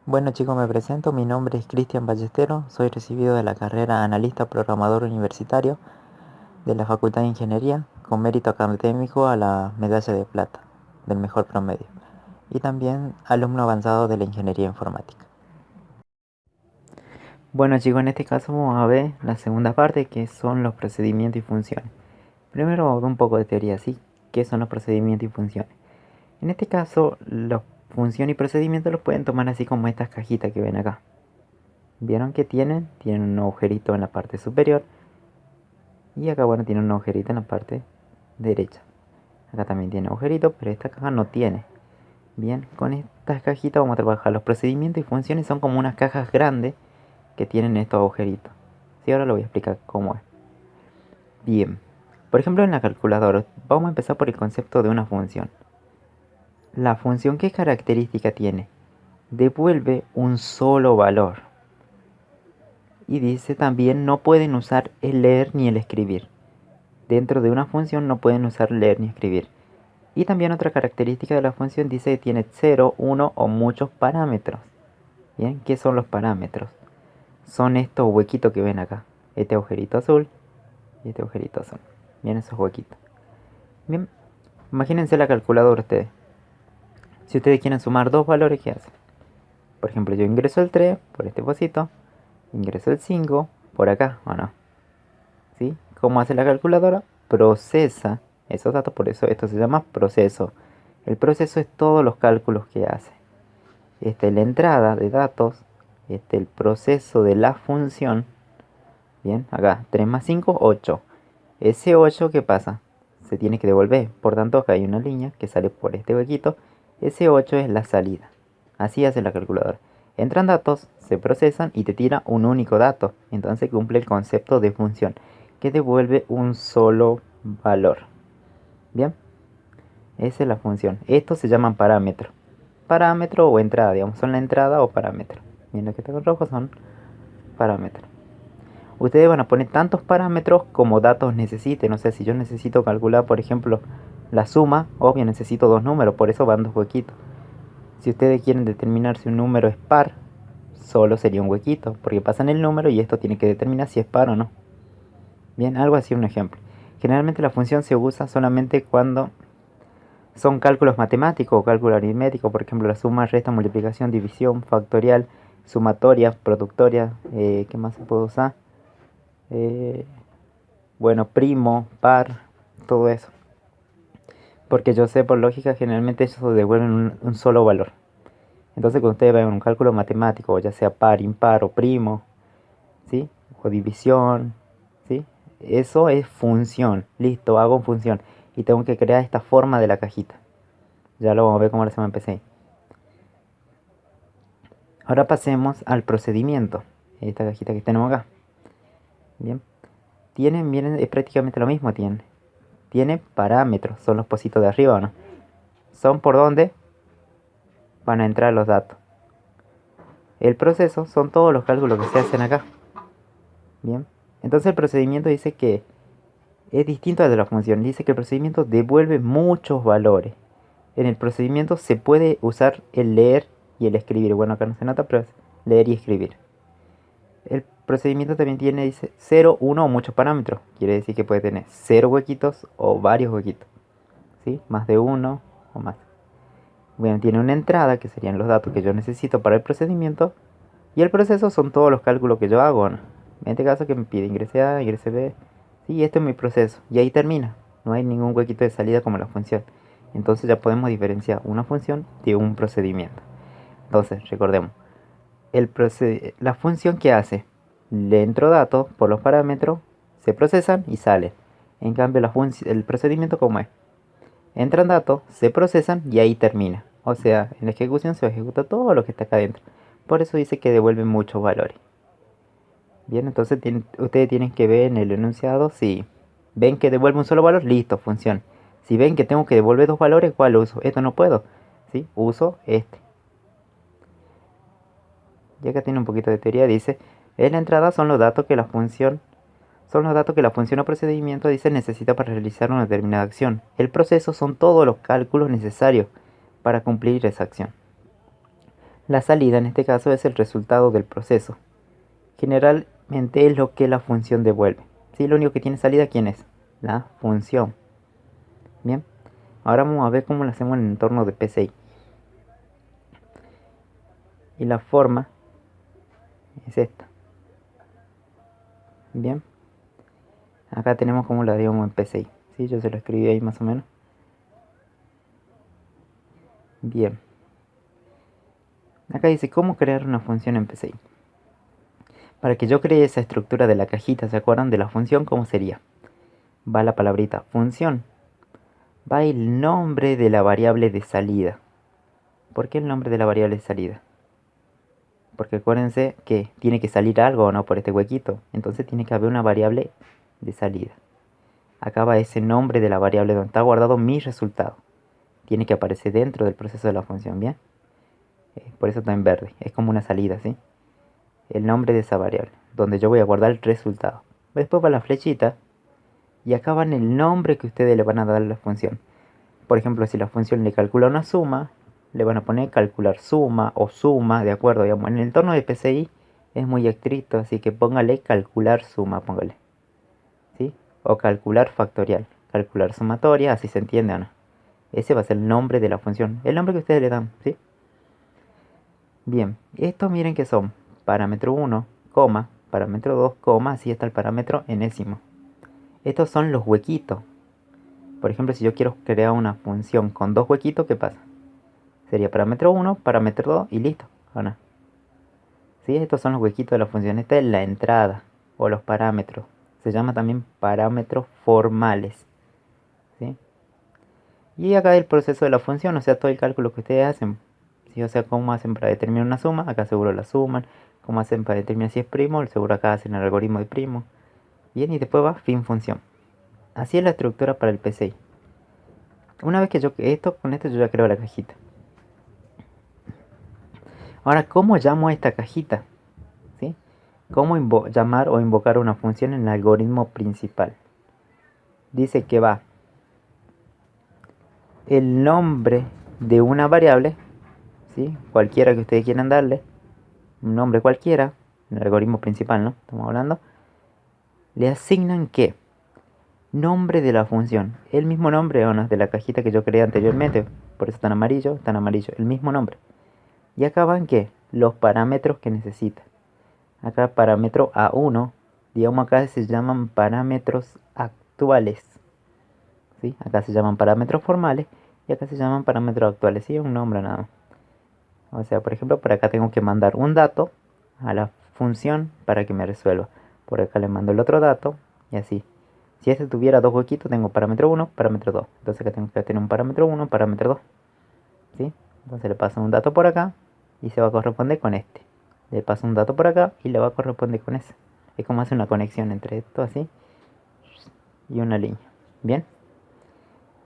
Bueno chicos, me presento, mi nombre es Cristian Ballestero, soy recibido de la carrera Analista Programador Universitario de la Facultad de Ingeniería, con mérito académico a la medalla de plata del mejor promedio, y también alumno avanzado de la Ingeniería Informática. Bueno chicos, en este caso vamos a ver la segunda parte, que son los procedimientos y funciones. Primero vamos a ver un poco de teoría, ¿sí? ¿Qué son los procedimientos y funciones? En este caso, los funciones y procedimientos los pueden tomar así como estas cajitas que ven acá. ¿Vieron que tienen un agujerito en la parte superior? Y acá, bueno, tiene un agujerito en la parte derecha. Acá también tiene agujerito, pero esta caja no tiene. Bien, con estas cajitas vamos a trabajar. Los procedimientos y funciones son como unas cajas grandes que tienen estos agujeritos. Sí, ahora lo voy a explicar cómo es. Bien, por ejemplo en la calculadora, vamos a empezar por el concepto de una función. La función, ¿qué característica tiene? Devuelve un solo valor. Y dice también no pueden usar el leer ni el escribir. Dentro de una función no pueden usar leer ni escribir. Y también otra característica de la función dice que tiene 0, 1 o muchos parámetros. Bien, ¿qué son los parámetros? Son estos huequitos que ven acá. Este agujerito azul y este agujerito azul. Bien, esos huequitos. Bien, imagínense la calculadora ustedes. Si ustedes quieren sumar dos valores, ¿qué hacen? Por ejemplo, yo ingreso el 3 por este pocito. Ingreso el 5 por acá, ¿o no? ¿Sí? ¿Cómo hace la calculadora? Procesa esos datos, por eso esto se llama proceso. El proceso es todos los cálculos que hace. La entrada de datos, el proceso de la función. Bien, acá 3 más 5, 8. Ese 8, ¿qué pasa? Se tiene que devolver. Por tanto, acá hay una línea que sale por este huequito. Ese 8 es la salida. Así hace la calculadora. Entran datos, se procesan y te tira un único dato. Entonces cumple el concepto de función, que devuelve un solo valor. Bien, esa es la función. Estos se llaman parámetros. Parámetro o entrada, digamos, son la entrada o parámetro. Bien, los que están con rojo son parámetros. Ustedes van a poner tantos parámetros como datos necesiten. O sea, si yo necesito calcular, por ejemplo, la suma, obvio necesito dos números, por eso van dos huequitos. Si ustedes quieren determinar si un número es par, solo sería un huequito, porque pasan el número y esto tiene que determinar si es par o no. Bien, algo así, un ejemplo. Generalmente la función se usa solamente cuando son cálculos matemáticos o cálculo aritmético, por ejemplo, la suma, resta, multiplicación, división, factorial, sumatoria, productoria, ¿qué más se puede usar? Eh, bueno, primo, par, todo eso. Porque yo sé por lógica, generalmente eso devuelven un solo valor. Entonces cuando ustedes ven un cálculo matemático, ya sea par, impar o primo, ¿sí? O división, ¿sí? Eso es función. Listo, hago función. Y tengo que crear esta forma de la cajita. Ya lo vamos a ver cómo lo hacemos en PC. Ahora pasemos al procedimiento. Esta cajita que tenemos acá. Bien. Miren, es prácticamente lo mismo. Tiene parámetros. Son los pocitos de arriba, ¿no? Son por donde van a entrar los datos. El proceso son todos los cálculos que se hacen acá. Bien. Entonces el procedimiento dice que es distinto al de la función. Dice que el procedimiento devuelve muchos valores. En el procedimiento se puede usar el leer y el escribir. Bueno, acá no se nota, pero es leer y escribir. El procedimiento también tiene, dice, 0, 1 o muchos parámetros. Quiere decir que puede tener 0 huequitos o varios huequitos. ¿Sí? Más de uno o más. Bueno, tiene una entrada, que serían los datos que yo necesito para el procedimiento. Y el proceso son todos los cálculos que yo hago, ¿no? En este caso que me pide ingrese A, ingrese B. Sí, este es mi proceso. Y ahí termina. No hay ningún huequito de salida como la función. Entonces ya podemos diferenciar una función de un procedimiento. Entonces, recordemos. La función que hace, le entro datos por los parámetros, se procesan y salen. En cambio, el procedimiento, como es, entran datos, se procesan y ahí termina. O sea, en la ejecución se ejecuta todo lo que está acá adentro. Por eso dice que devuelve muchos valores. Bien, entonces ustedes tienen que ver en el enunciado si ven que devuelve un solo valor, listo, función. Si ven que tengo que devolver dos valores, ¿cuál uso? Esto no puedo, ¿sí? Uso este. Y acá tiene un poquito de teoría, dice, en la entrada son los datos que la función o procedimiento dice necesita para realizar una determinada acción. El proceso son todos los cálculos necesarios para cumplir esa acción. La salida en este caso es el resultado del proceso. Generalmente es lo que la función devuelve. ¿Sí? Lo único que tiene salida, ¿quién es? La función. Bien. Ahora vamos a ver cómo lo hacemos en el entorno de PCI. Y la forma es esta. Bien. Acá tenemos como lo haríamos en PCI. ¿Sí? Yo se lo escribí ahí más o menos. Bien. Acá dice cómo crear una función en PCI. Para que yo cree esa estructura de la cajita, ¿se acuerdan de la función? ¿Cómo sería? Va la palabrita función. Va el nombre de la variable de salida. ¿Por qué el nombre de la variable de salida? Porque acuérdense que tiene que salir algo o no por este huequito. Entonces tiene que haber una variable de salida. Acá va ese nombre de la variable donde está guardado mi resultado. Tiene que aparecer dentro del proceso de la función, ¿bien? Por eso está en verde. Es como una salida, ¿sí? El nombre de esa variable, donde yo voy a guardar el resultado. Después va la flechita y acá van el nombre que ustedes le van a dar a la función. Por ejemplo, si la función le calcula una suma, le van a poner calcular suma o suma, de acuerdo, digamos. En el entorno de PCI es muy estricto, así que póngale calcular suma, póngale. ¿Sí? O calcular factorial, calcular sumatoria, así se entiende o no. Ese va a ser el nombre de la función, el nombre que ustedes le dan, ¿sí? Bien, estos miren que son parámetro 1, coma, parámetro 2, coma, así está el parámetro enésimo. Estos son los huequitos. Por ejemplo, si yo quiero crear una función con dos huequitos, ¿qué pasa? Sería parámetro 1, parámetro 2 y listo, ¿o no? ¿Sí? Estos son los huequitos de la función. Esta es la entrada o los parámetros. Se llama también parámetros formales. ¿Sí? Y acá el proceso de la función, o sea, todo el cálculo que ustedes hacen. ¿Sí? O sea, cómo hacen para determinar una suma, acá seguro la suman. Cómo hacen para determinar si es primo, seguro acá hacen el algoritmo de primo. Bien, y después va fin función. Así es la estructura para el PCI. Una vez que con esto yo ya creo la cajita. Ahora, ¿cómo llamo a esta cajita? ¿Sí? ¿Cómo llamar o invocar una función en el algoritmo principal? Dice que va el nombre de una variable, ¿sí? Cualquiera que ustedes quieran darle, un nombre cualquiera, en el algoritmo principal, ¿no? Estamos hablando. Le asignan ¿qué? Nombre de la función. El mismo nombre o no de la cajita que yo creé anteriormente. Por eso está en amarillo, el mismo nombre. Y acá van ¿qué? Los parámetros que necesita. Acá parámetro A1, digamos acá se llaman parámetros actuales. ¿Sí? Acá se llaman parámetros formales y acá se llaman parámetros actuales. ¿Sí? Un nombre nada más. O sea, por ejemplo, por acá tengo que mandar un dato a la función para que me resuelva. Por acá le mando el otro dato y así. Si este tuviera dos huequitos, tengo parámetro 1, parámetro 2. Entonces acá tengo que tener un parámetro 1, parámetro 2. ¿Sí? Entonces le paso un dato por acá y se va a corresponder con este. Le paso un dato por acá y le va a corresponder con ese. Es como hace una conexión entre esto así y una línea. Bien.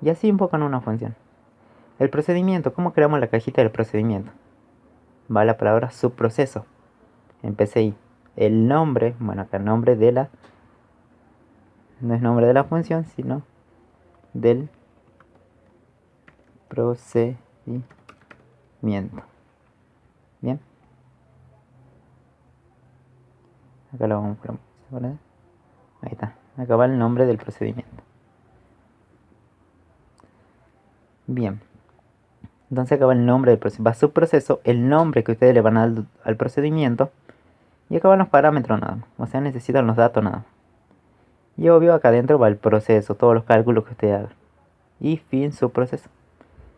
Y así invocan una función. El procedimiento. ¿Cómo creamos la cajita del procedimiento? Va la palabra subproceso en PCI. El nombre, bueno acá el nombre de la, no es nombre de la función, sino del procedimiento. Bien. Acá lo vamos a poner. Ahí está. Acá va el nombre del procedimiento. Bien. Entonces acá va el nombre del procedimiento. Va subproceso, el nombre que ustedes le van a dar al procedimiento. Y acá van los parámetros nada más. O sea, necesitan los datos nada más. Y obvio acá adentro va el proceso, todos los cálculos que ustedes hagan. Y fin subproceso.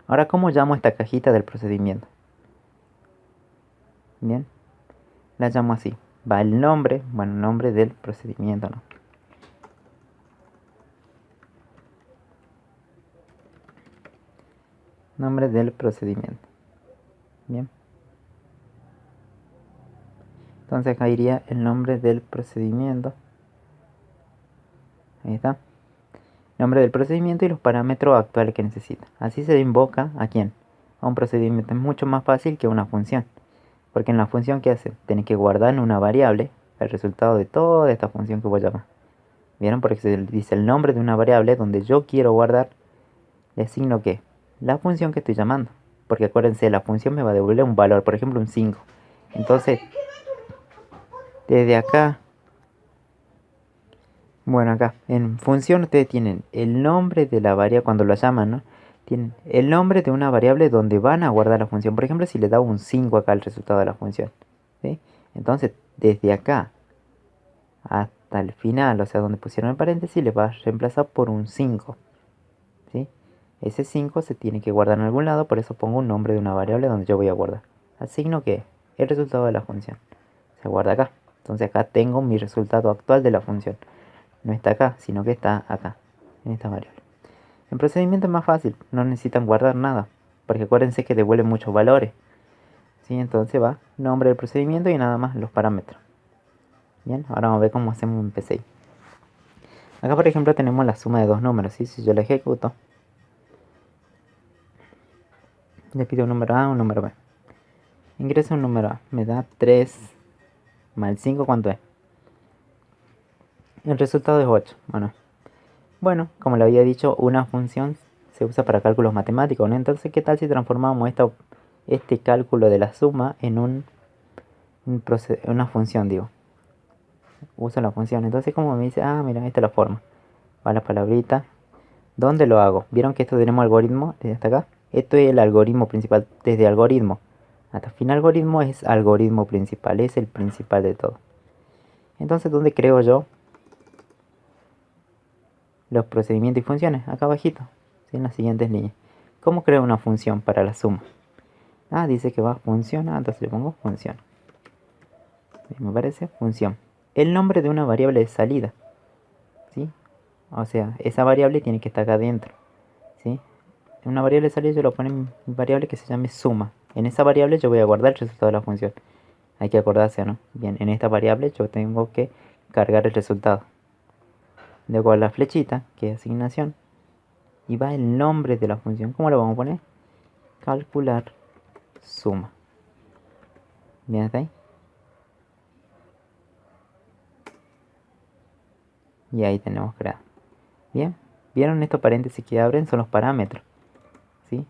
Ahora, ¿cómo llamo esta cajita del procedimiento? Bien. La llamo así. Va el nombre, bueno, el nombre del procedimiento, ¿no? Nombre del procedimiento. Bien. Entonces acá iría el nombre del procedimiento. Ahí está. Nombre del procedimiento y los parámetros actuales que necesita. Así se invoca ¿a quién? A un procedimiento. Es mucho más fácil que una función. Porque en la función, ¿qué hace? Tiene que guardar en una variable el resultado de toda esta función que voy a llamar. ¿Vieron? Porque se dice el nombre de una variable donde yo quiero guardar. Le asigno ¿qué? La función que estoy llamando. porque acuérdense, la función me va a devolver un valor, por ejemplo un 5. Entonces, desde acá, bueno, acá, en función ustedes tienen el nombre de la variable cuando lo llaman, ¿no? Tienen el nombre de una variable donde van a guardar la función. Por ejemplo, si le da un 5 acá al resultado de la función, ¿sí? Entonces, desde acá hasta el final, o sea, donde pusieron el paréntesis, le va a reemplazar por un 5, ¿sí? Ese 5 se tiene que guardar en algún lado, por eso pongo un nombre de una variable donde yo voy a guardar. Asigno que el resultado de la función se guarda acá. Entonces acá tengo mi resultado actual de la función. No está acá, sino que está acá, en esta variable. El procedimiento es más fácil, no necesitan guardar nada, porque acuérdense que devuelve muchos valores. ¿Sí? Entonces va nombre del procedimiento y nada más los parámetros. Bien, ahora vamos a ver cómo hacemos un PCI. Acá por ejemplo tenemos la suma de dos números, ¿sí? Si yo la ejecuto, le pido un número A, un número B. Ingreso un número A, me da 3 más 5, ¿cuánto es? El resultado es 8. Bueno, como le había dicho, una función se usa para cálculos matemáticos, ¿no? Entonces, ¿qué tal si transformamos este cálculo de la suma en una función, digo? Uso la función. Entonces, como me dice, mira, esta es la forma. Va la palabrita. ¿Dónde lo hago? ¿Vieron que esto tenemos algoritmo desde hasta acá? Esto es el algoritmo principal. Desde algoritmo hasta fin algoritmo es algoritmo principal. Es el principal de todo. Entonces, ¿dónde creo yo los procedimientos y funciones? Acá abajito, ¿sí? En las siguientes líneas. ¿Cómo creo una función para la suma? Dice que va a funcionar, entonces le pongo función. Me parece función. El nombre de una variable de salida, ¿sí? O sea, esa variable tiene que estar acá adentro, ¿sí? Una variable de salida yo lo pongo en mi variable que se llame suma. En esa variable yo voy a guardar el resultado de la función. Hay que acordarse, ¿no? Bien, en esta variable yo tengo que cargar el resultado. Luego a la flechita, que es asignación, y va el nombre de la función. ¿Cómo lo vamos a poner? Calcular suma. Bien, hasta ahí. Y ahí tenemos creado. Bien, ¿vieron estos paréntesis que abren? Son los parámetros, ¿sí?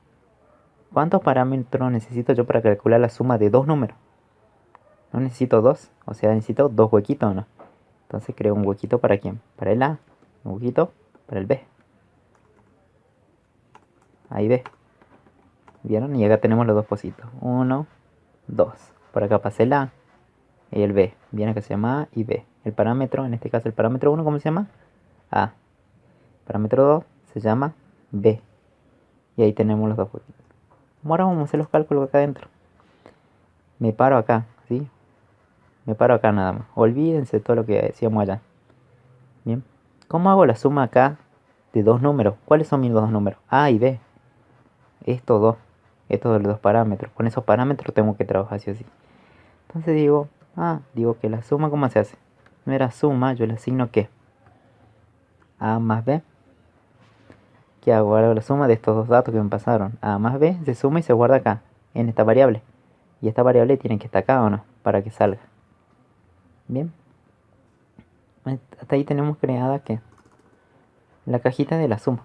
¿Cuántos parámetros necesito yo para calcular la suma de dos números? No necesito dos, o sea, necesito dos huequitos, ¿o no? Entonces creo un huequito para quién, para el A, un huequito para el B. Ahí B. ¿Vieron? Y acá tenemos los dos pocitos. 1, 2. Por acá pasa el A y el B. Bien, acá se llama A y B. El parámetro, en este caso el parámetro 1, ¿cómo se llama? A. Parámetro 2 se llama B. Y ahí tenemos los dos huequitos. Ahora vamos a hacer los cálculos acá adentro. Me paro acá, ¿sí? Me paro acá nada más. Olvídense todo lo que decíamos allá. Bien. ¿Cómo hago la suma acá de dos números? ¿Cuáles son mis dos números? A y B. Estos dos. Estos son los dos parámetros. Con esos parámetros tengo que trabajar así o así. Entonces digo que la suma, ¿cómo se hace? No era suma, yo le asigno ¿qué? A más B. ¿Qué hago? Hago la suma de estos dos datos que me pasaron. A más B se suma y se guarda acá, en esta variable. Y esta variable tiene que estar acá o no, para que salga. Bien. Hasta ahí tenemos creada ¿qué? La cajita de la suma.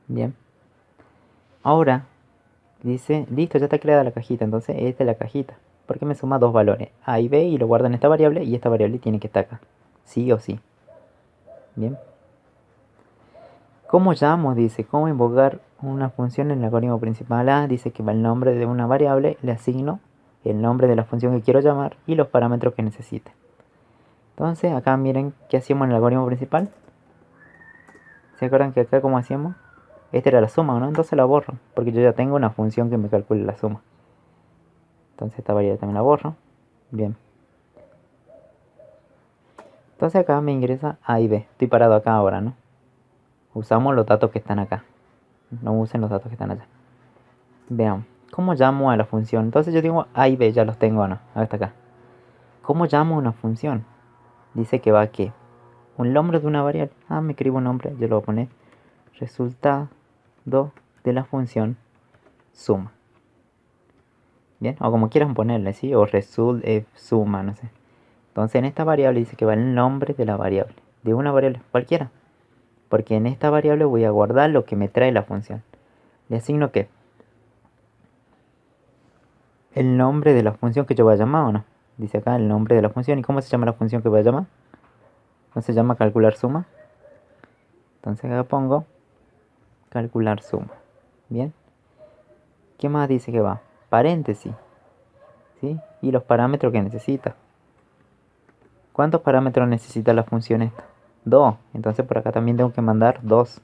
Bien. Ahora dice, listo, ya está creada la cajita. Entonces esta es la cajita. Porque me suma dos valores, A y B, y lo guarda en esta variable. Y esta variable tiene que estar acá. Sí o sí. Bien. ¿Cómo llamo? Dice, ¿cómo invocar una función en el algoritmo principal? Dice que va el nombre de una variable, le asigno el nombre de la función que quiero llamar y los parámetros que necesite. Entonces acá miren qué hacíamos en el algoritmo principal. ¿Se acuerdan que acá cómo hacíamos? Esta era la suma, ¿no? Entonces la borro, porque yo ya tengo una función que me calcule la suma. Entonces esta variable también la borro. Bien. Entonces acá me ingresa A y B. Estoy parado acá ahora, ¿no? Usamos los datos que están acá. No usen los datos que están allá. Veamos. ¿Cómo llamo a la función? Entonces yo digo A y B, ya los tengo, ¿no? Hasta acá. ¿Cómo llamo una función? Dice que va a ¿qué? Un nombre de una variable. Me escribo un nombre, yo lo voy a poner resultado de la función suma. Bien, o como quieran ponerle, ¿sí? O result suma, no sé. Entonces en esta variable dice que va el nombre de la variable, de una variable cualquiera. Porque en esta variable voy a guardar lo que me trae la función. Le asigno ¿qué? el nombre de la función que yo voy a llamar o no. Dice acá el nombre de la función. ¿Y cómo se llama la función que voy a llamar? ¿No se llama calcular suma? Entonces acá pongo calcular suma. Bien. ¿Qué más dice que va? Paréntesis. ¿Sí? Y los parámetros que necesita. ¿Cuántos parámetros necesita la función esta? 2. Entonces por acá también tengo que mandar 2.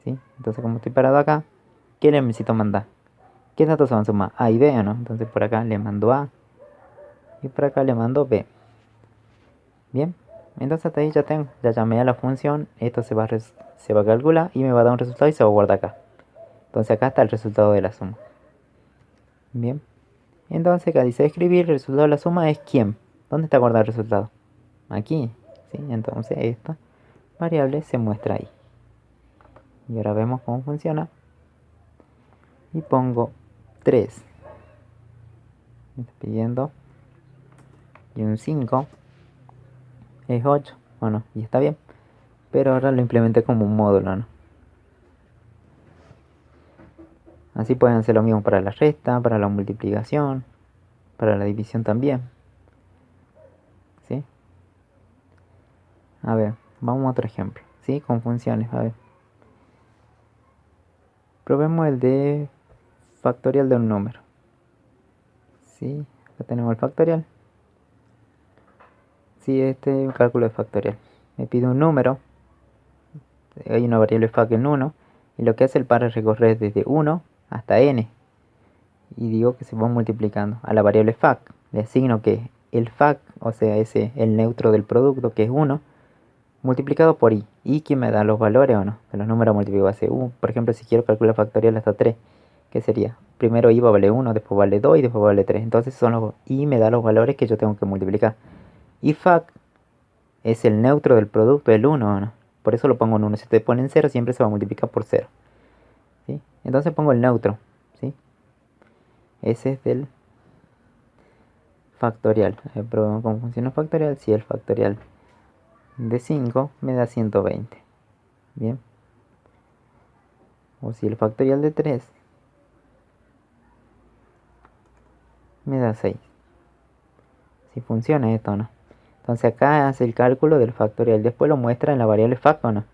¿Sí? Entonces como estoy parado acá, ¿qué le necesito mandar? ¿Qué datos van a sumar? A y B, ¿o no? Entonces por acá le mando A y por acá le mando B. Bien, entonces hasta ahí ya llamé a la función. Esto se va a calcular y me va a dar un resultado y se va a guardar acá. Entonces acá está el resultado de la suma. Bien, entonces acá dice escribir, el resultado de la suma es quién. ¿Dónde está guardado el resultado? Aquí, ¿sí? Entonces esta variable se muestra ahí. Y ahora vemos cómo funciona. Y pongo 3. Me está pidiendo. Y un 5 es 8. Bueno, y está bien. Pero ahora lo implementé como un módulo, ¿no? Así pueden hacer lo mismo para la resta, para la multiplicación, para la división también. ¿Sí? A ver, vamos a otro ejemplo. ¿Sí? Con funciones, a ver. Probemos el de factorial de un número. ¿Sí? Acá tenemos el factorial. Sí, este es un cálculo de factorial. Me pide un número. Hay una variable fac en 1. Y lo que hace el par es recorrer desde 1 hasta n. Y digo que se va multiplicando. A la variable fac le asigno que el fac, o sea, el neutro del producto, que es 1, multiplicado por i. ¿Y que me da los valores o no? De los números multiplicados hace 1. Por ejemplo, si quiero calcular factorial hasta 3, ¿qué sería? Primero i va a valer 1, después vale 2 y después vale 3. Entonces son los i me da los valores que yo tengo que multiplicar. Y fac es el neutro del producto, el 1, ¿no? Por eso lo pongo en 1. Si te ponen 0, siempre se va a multiplicar por 0. ¿Sí? Entonces pongo el neutro. ¿Sí? Ese es del factorial. Probemos cómo funciona el factorial. Si el factorial de 5 me da 120. Bien. O si el factorial de 3 me da 6. Si funciona esto o no. Entonces acá hace el cálculo del factorial. Después lo muestra en la variable fac o no.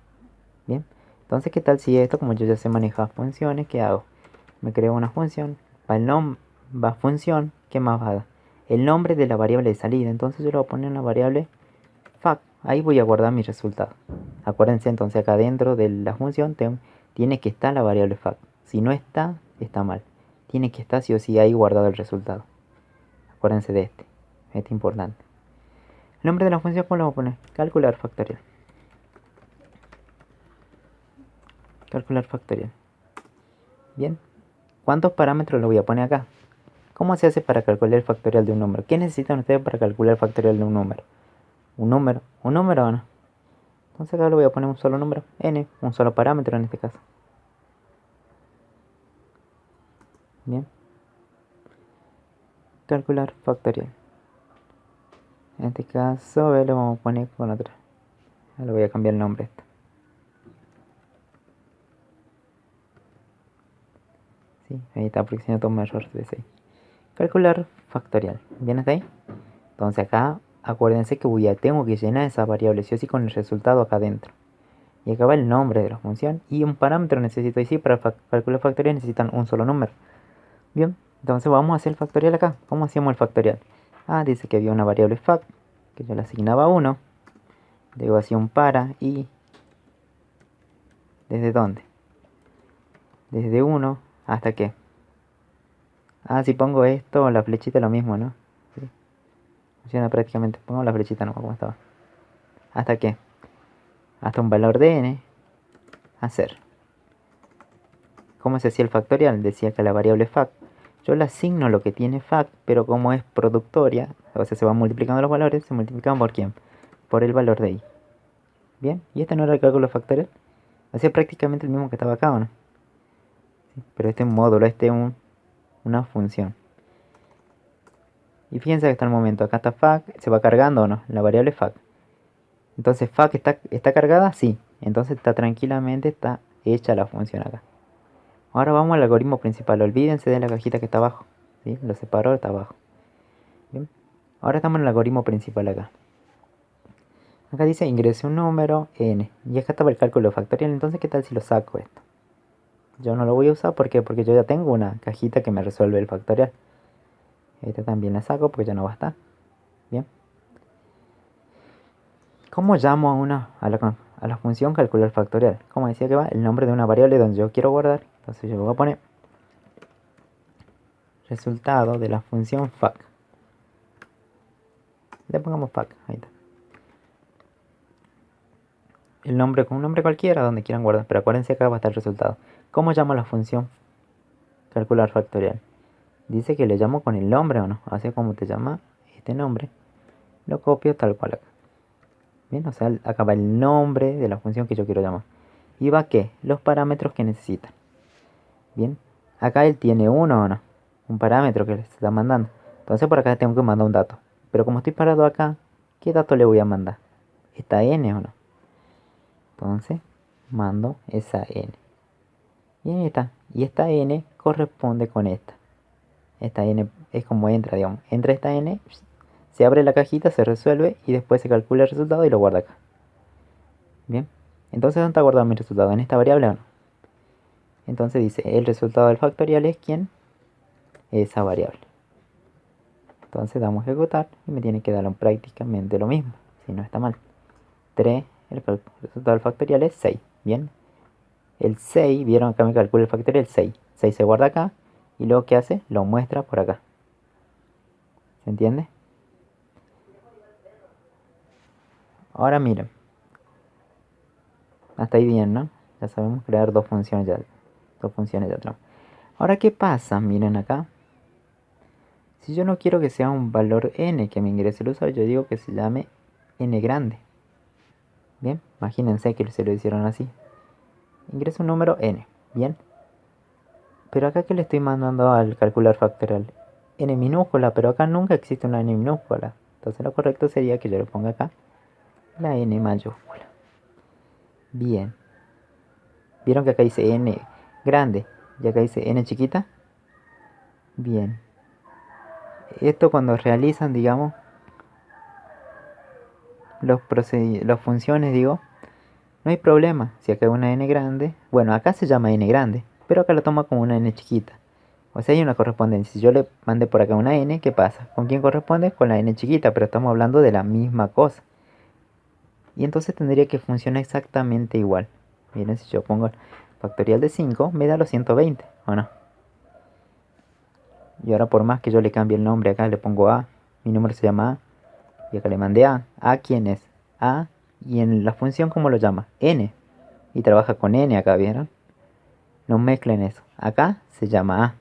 Bien. Entonces, ¿qué tal si esto, como yo ya sé manejar funciones, qué hago? Me creo una función. Para el nombre va función. ¿Qué más va a dar? El nombre de la variable de salida. Entonces yo le voy a poner una variable fac. Ahí voy a guardar mi resultado. Acuérdense, entonces acá dentro de la función tiene que estar la variable fac. Si no está, está mal. Tiene que estar sí o sí ahí guardado el resultado. Acuérdense de este. Este es importante. El nombre de la función, ¿cómo lo voy a poner? Calcular factorial. Calcular factorial. Bien. ¿Cuántos parámetros le voy a poner acá? ¿Cómo se hace para calcular el factorial de un número? ¿Qué necesitan ustedes para calcular el factorial de un número? ¿Un número o no? Entonces acá le voy a poner un solo número, n, un solo parámetro en este caso. Bien. Calcular factorial. En este caso, le vamos a poner con otra. Le voy a cambiar el nombre a esto. Sí, ahí está, porque si no toma error de 6. Calcular factorial. ¿Bien hasta ahí? Entonces acá, acuérdense que tengo que llenar esa variable sí o sí con el resultado acá adentro. Y acá va el nombre de la función. Y un parámetro necesito. Y sí, para calcular factorial necesitan un solo número. Bien, entonces vamos a hacer el factorial acá. ¿Cómo hacíamos el factorial? Dice que había una variable fac, que yo le asignaba 1. Luego hacía un para y... ¿desde dónde? Desde 1 hasta qué. Si pongo esto, la flechita es lo mismo, ¿no? Sí. Funciona prácticamente. Pongo la flechita, no, como estaba. ¿Hasta qué? Hasta un valor de n a 0. ¿Cómo se hacía el factorial? Decía que la variable fac, yo le asigno lo que tiene fac, pero como es productoria, o sea, se van multiplicando los valores, se multiplican por quién? Por el valor de i. Bien, y este no era el cálculo factorial. Hacía prácticamente el mismo que estaba acá, ¿o no? Sí, pero este es un módulo, este es una función. Y fíjense que hasta el momento, acá está fac, ¿se va cargando o no? La variable fac. Entonces fac está cargada, sí. Entonces tranquilamente está hecha la función acá. Ahora vamos al algoritmo principal. Olvídense de la cajita que está abajo. ¿Sí? Lo separo, está abajo. Bien. Ahora estamos en el algoritmo principal acá. Acá dice ingrese un número n. Y acá estaba el cálculo factorial. Entonces, ¿qué tal si lo saco esto? Yo no lo voy a usar. ¿Por qué? Porque yo ya tengo una cajita que me resuelve el factorial. Esta también la saco porque ya no va a estar. Bien. ¿Cómo llamo a la función calcular factorial? Como decía que va el nombre de una variable donde yo quiero guardar. Entonces yo voy a poner resultado de la función fac. Le pongamos fac. Ahí está. El nombre con un nombre cualquiera donde quieran guardar. Pero acuérdense que acá va a estar el resultado. ¿Cómo llamo a la función calcular factorial? Dice que le llamo con el nombre o no. Así como te llama este nombre. Lo copio tal cual acá. Bien, o sea, acá va el nombre de la función que yo quiero llamar. ¿Y va qué? Los parámetros que necesita. Bien, acá él tiene uno o no. Un parámetro que le está mandando. Entonces por acá tengo que mandar un dato. Pero como estoy parado acá, ¿qué dato le voy a mandar? ¿Esta n o no? Entonces, mando esa n. Y ahí está. Y esta n corresponde con esta. Esta n es como entra, digamos. Entra esta n, se abre la cajita, se resuelve y después se calcula el resultado y lo guarda acá. Bien. Entonces, ¿dónde está guardado mi resultado? ¿En esta variable o no? Entonces dice, el resultado del factorial es ¿quién? Esa variable. Entonces damos a ejecutar y me tiene que dar prácticamente lo mismo. Si no está mal. 3, el resultado del factorial es 6. Bien. El 6, vieron acá me calcula el factorial 6. 6 se guarda acá y luego ¿qué hace? Lo muestra por acá. ¿Se entiende? Ahora miren. Hasta ahí bien, ¿no? Ya sabemos crear dos funciones ya. Dos funciones de atrás. Ahora, ¿qué pasa? Miren acá. Si yo no quiero que sea un valor n que me ingrese el usuario, yo digo que se llame n grande. Bien, imagínense que se lo hicieron así. Ingreso un número n. Bien. Pero acá que le estoy mandando al calcular factorial n minúscula, pero acá nunca existe una n minúscula. Entonces lo correcto sería que yo le ponga acá la n mayúscula. Bien. ¿Vieron que acá dice n grande y acá dice n chiquita? Bien. Esto cuando realizan, digamos, las funciones, digo, no hay problema. Si acá hay una n grande, bueno, acá se llama n grande, pero acá lo toma como una n chiquita. O sea, hay una correspondencia. Si yo le mandé por acá una n, ¿qué pasa? ¿Con quién corresponde? Con la n chiquita, pero estamos hablando de la misma cosa. Y entonces tendría que funcionar exactamente igual. Miren, si yo pongo el factorial de 5, me da los 120, ¿o no? Y ahora por más que yo le cambie el nombre acá, le pongo A, mi número se llama A, y acá le mandé A. ¿A quién es? A, y en la función, ¿cómo lo llama? N. Y trabaja con N acá, ¿vieron? No mezclen eso. Acá se llama A.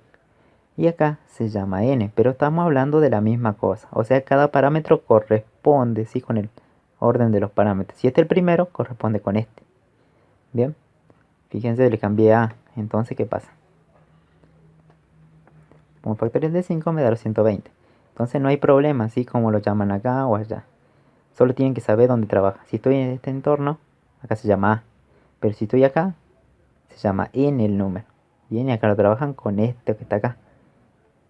Y acá se llama n, pero estamos hablando de la misma cosa. O sea, cada parámetro corresponde, ¿sí? Con el orden de los parámetros. Si este es el primero, corresponde con este. Bien, fíjense, le cambié a. Entonces, ¿qué pasa? Como factorial de 5 me da los 120. Entonces no hay problema, ¿sí? Como lo llaman acá o allá. Solo tienen que saber dónde trabaja. Si estoy en este entorno, acá se llama A. Pero si estoy acá, se llama n el número. Bien, y acá lo trabajan con este que está acá.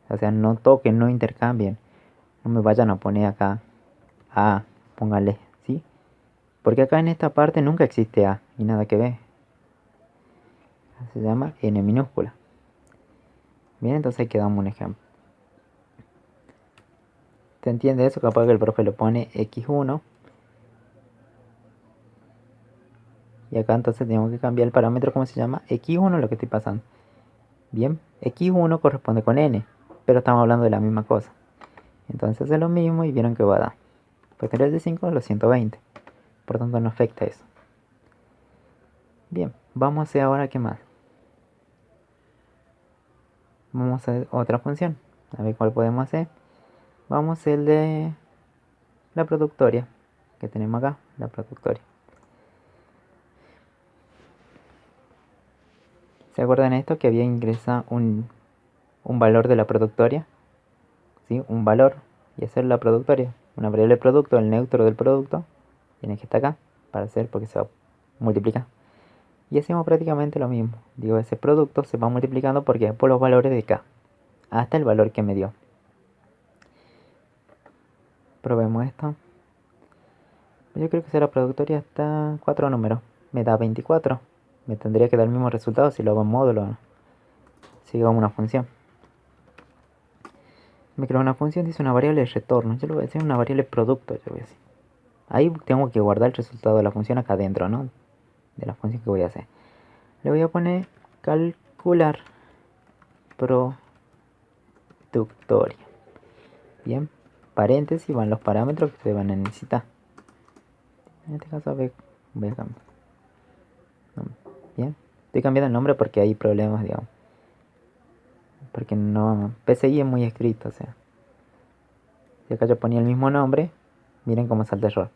O sea, no toquen, no intercambien. No me vayan a poner acá A, póngale, ¿sí? Porque acá en esta parte nunca existe A y nada que ver. Se llama n minúscula. Bien, entonces aquí damos un ejemplo. ¿Se entiende eso? Capaz que el profe lo pone x1. Y acá entonces tenemos que cambiar el parámetro, ¿cómo se llama? X1, lo que estoy pasando. Bien, x1 corresponde con n, pero estamos hablando de la misma cosa. Entonces es lo mismo y vieron que va a dar. Factorial de 5 a los 120. Por tanto no afecta eso. Bien, vamos a hacer ahora qué más. Vamos a hacer otra función. A ver cuál podemos hacer. Vamos a hacer el de la productoria. Que tenemos acá, la productoria. ¿Se acuerdan esto? Que había ingresado un valor de la productoria. ¿Sí? Un valor. Y hacer la productoria. Una variable producto, el neutro del producto. Tiene que estar acá. Para hacer porque se va a multiplicar. Y hacemos prácticamente lo mismo. Digo, ese producto se va multiplicando porque por los valores de K. Hasta el valor que me dio. Probemos esto. Yo creo que será productoria hasta 4 números. Me da 24. Me tendría que dar el mismo resultado si lo hago en módulo o no. Si hago una función. Me creo una función, dice una variable de retorno. Yo lo voy a decir una variable producto. Yo voy a decir. Ahí tengo que guardar el resultado de la función acá adentro, ¿no? De la función que voy a hacer. Le voy a poner calcular productoria. Bien. Paréntesis van los parámetros que se van a necesitar. En este caso voy a cambiar. Bien. Estoy cambiando el nombre porque hay problemas, digamos. Porque no... PCI es muy escrito, o sea. Si acá yo ponía el mismo nombre, miren cómo salta error.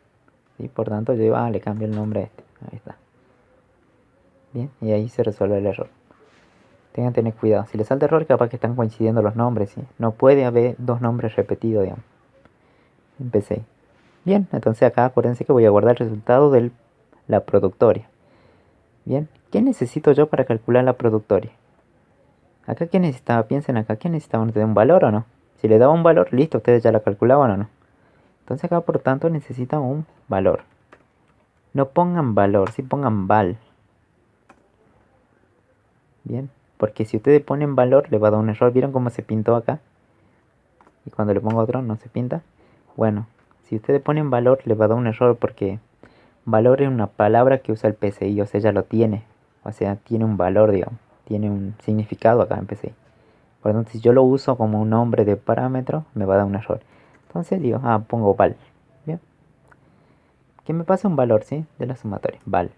¿Sí? Por tanto yo le cambio el nombre a este. Ahí está. Bien, y ahí se resuelve el error. Tengan que tener cuidado. Si les salta error, capaz que están coincidiendo los nombres, ¿sí? No puede haber dos nombres repetidos, digamos. En PCI. Bien, entonces acá acuérdense que voy a guardar el resultado de la productoria. Bien, ¿qué necesito yo para calcular la productoria? Acá, ¿qué necesitaba? Piensen acá, ¿qué necesitaban? ¿De un valor o no? Si le daba un valor, listo, ustedes ya la calculaban o no. Entonces acá, por tanto, necesitan un valor. No pongan valor, sí pongan val. Bien, porque si ustedes ponen valor, le va a dar un error. ¿Vieron cómo se pintó acá? Y cuando le pongo otro, no se pinta. Bueno, si ustedes ponen valor, le va a dar un error porque valor es una palabra que usa el PCI, o sea, ya lo tiene. O sea, tiene un valor, digamos. Tiene un significado acá en PCI. Por lo tanto, si yo lo uso como un nombre de parámetro, me va a dar un error. Entonces digo, pongo val. Bien. Que me pase un valor, ¿sí? De la sumatoria. Val.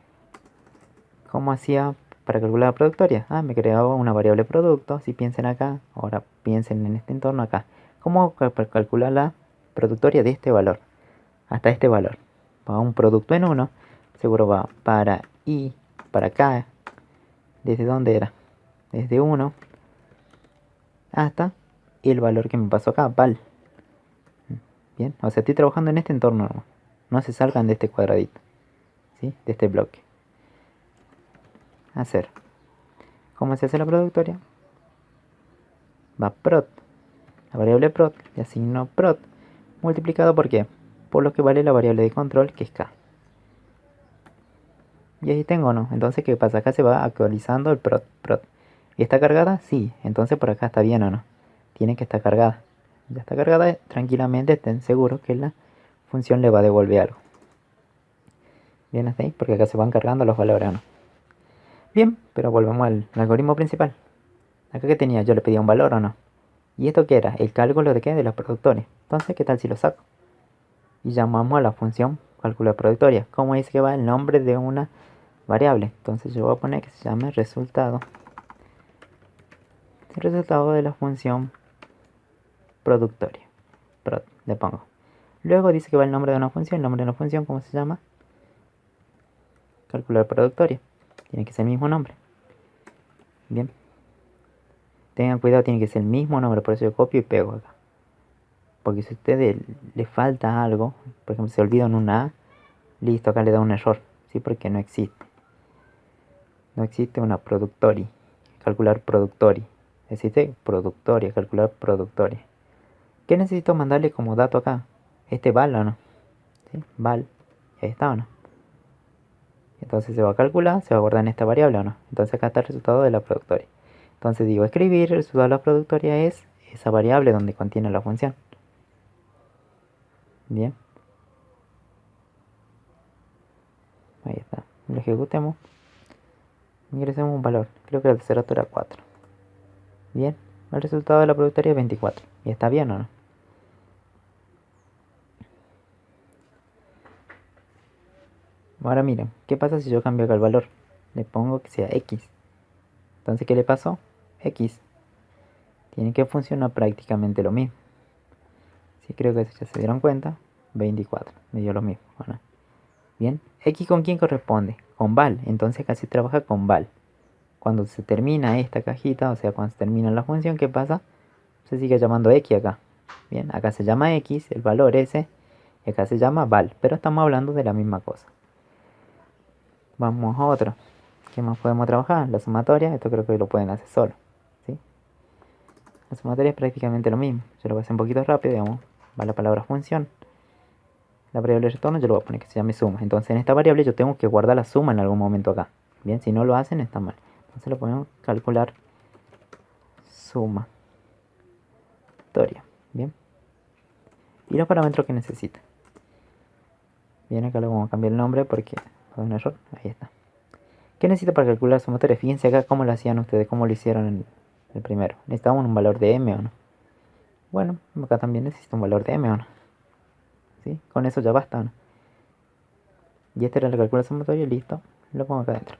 ¿Cómo hacía para calcular la productoria? Me creaba una variable producto. Si piensen acá, ahora piensen en este entorno acá. ¿Cómo calcular la productoria de este valor? Hasta este valor. Para un producto en 1, seguro va para i, para acá. ¿Desde dónde era? Desde 1 hasta el valor que me pasó acá, val. Bien, o sea, estoy trabajando en este entorno. No se salgan de este cuadradito, ¿sí? De este bloque. Hacer. ¿Cómo se hace la productoria? Va prod. La variable prod, le asigno prod. Multiplicado por qué? Por lo que vale la variable de control, que es k. Y ahí tengo, ¿no? Entonces, ¿qué pasa? Acá se va actualizando el prod. ¿Y está cargada? Sí. Entonces por acá está bien, ¿o no? Tiene que estar cargada. Ya está cargada, tranquilamente estén seguros que la función le va a devolver algo. Bien, hasta ahí, porque acá se van cargando los valores, ¿no? Bien, pero volvemos al algoritmo principal. Acá que tenía, yo le pedía un valor o no. ¿Y esto qué era? El cálculo de qué? De los productores. Entonces, ¿qué tal si lo saco? Y llamamos a la función cálculo de productoria. ¿Cómo es que va el nombre de una variable? Entonces yo voy a poner que se llame resultado. El resultado de la función productoria. Prod, le pongo. Luego dice que va el nombre de una función. El nombre de una función, ¿cómo se llama? Calcular productoria. Tiene que ser el mismo nombre. Bien. Tengan cuidado, tiene que ser el mismo nombre. Por eso yo copio y pego acá. Porque si a ustedes le falta algo, por ejemplo, se olvidan una A, listo, acá le da un error. ¿Sí? Porque no existe. No existe una productori. Calcular productori. Existe productoria, calcular productoria. ¿Qué necesito mandarle como dato acá? Este val o no. ¿Sí? Val. Ahí está o no. Entonces se va a calcular, se va a guardar en esta variable o no. Entonces acá está el resultado de la productoria. Entonces digo, escribir el resultado de la productoria es esa variable donde contiene la función. Bien. Ahí está. Lo ejecutemos. Ingresemos un valor. Creo que la temperatura era 4. Bien. El resultado de la productoria es 24. ¿Y está bien o no? Ahora miren, ¿qué pasa si yo cambio acá el valor? Le pongo que sea X. Entonces, ¿qué le pasó? X. Tiene que funcionar prácticamente lo mismo. Sí, creo que ya se dieron cuenta. 24. Me dio lo mismo. Bueno. Bien. X con quién corresponde? Con val. Entonces acá se trabaja con val. Cuando se termina esta cajita, o sea, cuando se termina la función, ¿qué pasa? Se sigue llamando X acá. Bien, acá se llama X, el valor ese. Y acá se llama val. Pero estamos hablando de la misma cosa. Vamos a otro. ¿Qué más podemos trabajar? La sumatoria, esto creo que lo pueden hacer solo, ¿sí? La sumatoria es prácticamente lo mismo. Yo lo voy a hacer un poquito rápido, digamos. Va la palabra función. La variable retorno yo lo voy a poner que se llame suma. Entonces en esta variable yo tengo que guardar la suma en algún momento acá. Bien, si no lo hacen está mal. Entonces lo podemos calcular sumatoria. Bien. Y los parámetros que necesita. Bien, acá le vamos a cambiar el nombre porque fue un error. Ahí está. ¿Qué necesito para calcular sumatoria? Fíjense acá cómo lo hacían ustedes, cómo lo hicieron en el primero. ¿Necesitamos un valor de m o no? Bueno, acá también necesito un valor de m o no. ¿Sí? Con eso ya basta, ¿no? Y este era el cálculo sumatorio y listo. Lo pongo acá adentro.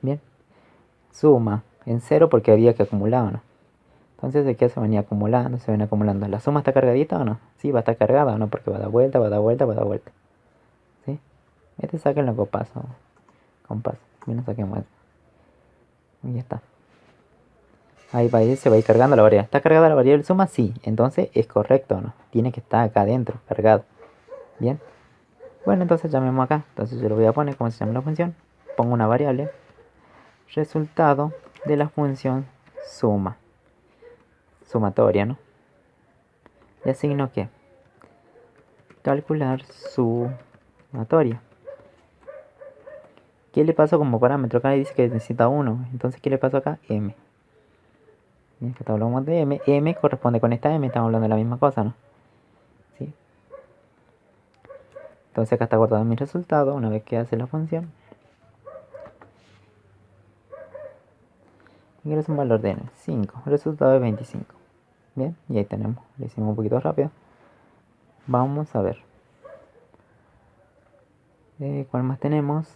Bien. Suma en cero porque había que acumular, ¿no? Entonces aquí se venía acumulando, se viene acumulando. ¿La suma está cargadita o no? Sí, va a estar cargada o no, porque va a dar vuelta, va a dar vuelta, va a dar vuelta. ¿Sí? Este sáquenlo con paso. Con paso. Bien, saquemos esto. Y ya está. Ahí va, se va a ir cargando la variable. ¿Está cargada la variable suma? Sí. Entonces es correcto, ¿no? Tiene que estar acá adentro, cargado. Bien. Bueno, entonces llamemos acá. Entonces yo lo voy a poner como se llama la función. Pongo una variable. Resultado de la función suma. Sumatoria, ¿no? Le asigno que calcular sumatoria. ¿Qué le pasó como parámetro? Acá dice que necesita 1. Entonces, ¿qué le pasó acá? M. Bien, que hablamos de M. M corresponde con esta M. Estamos hablando de la misma cosa, ¿no? ¿Sí? Entonces acá está guardado mi resultado. Una vez que hace la función, ingresa un valor de N. 5. El resultado es 25. Bien, y ahí tenemos. Lo hicimos un poquito rápido. Vamos a ver. ¿Cuál más tenemos?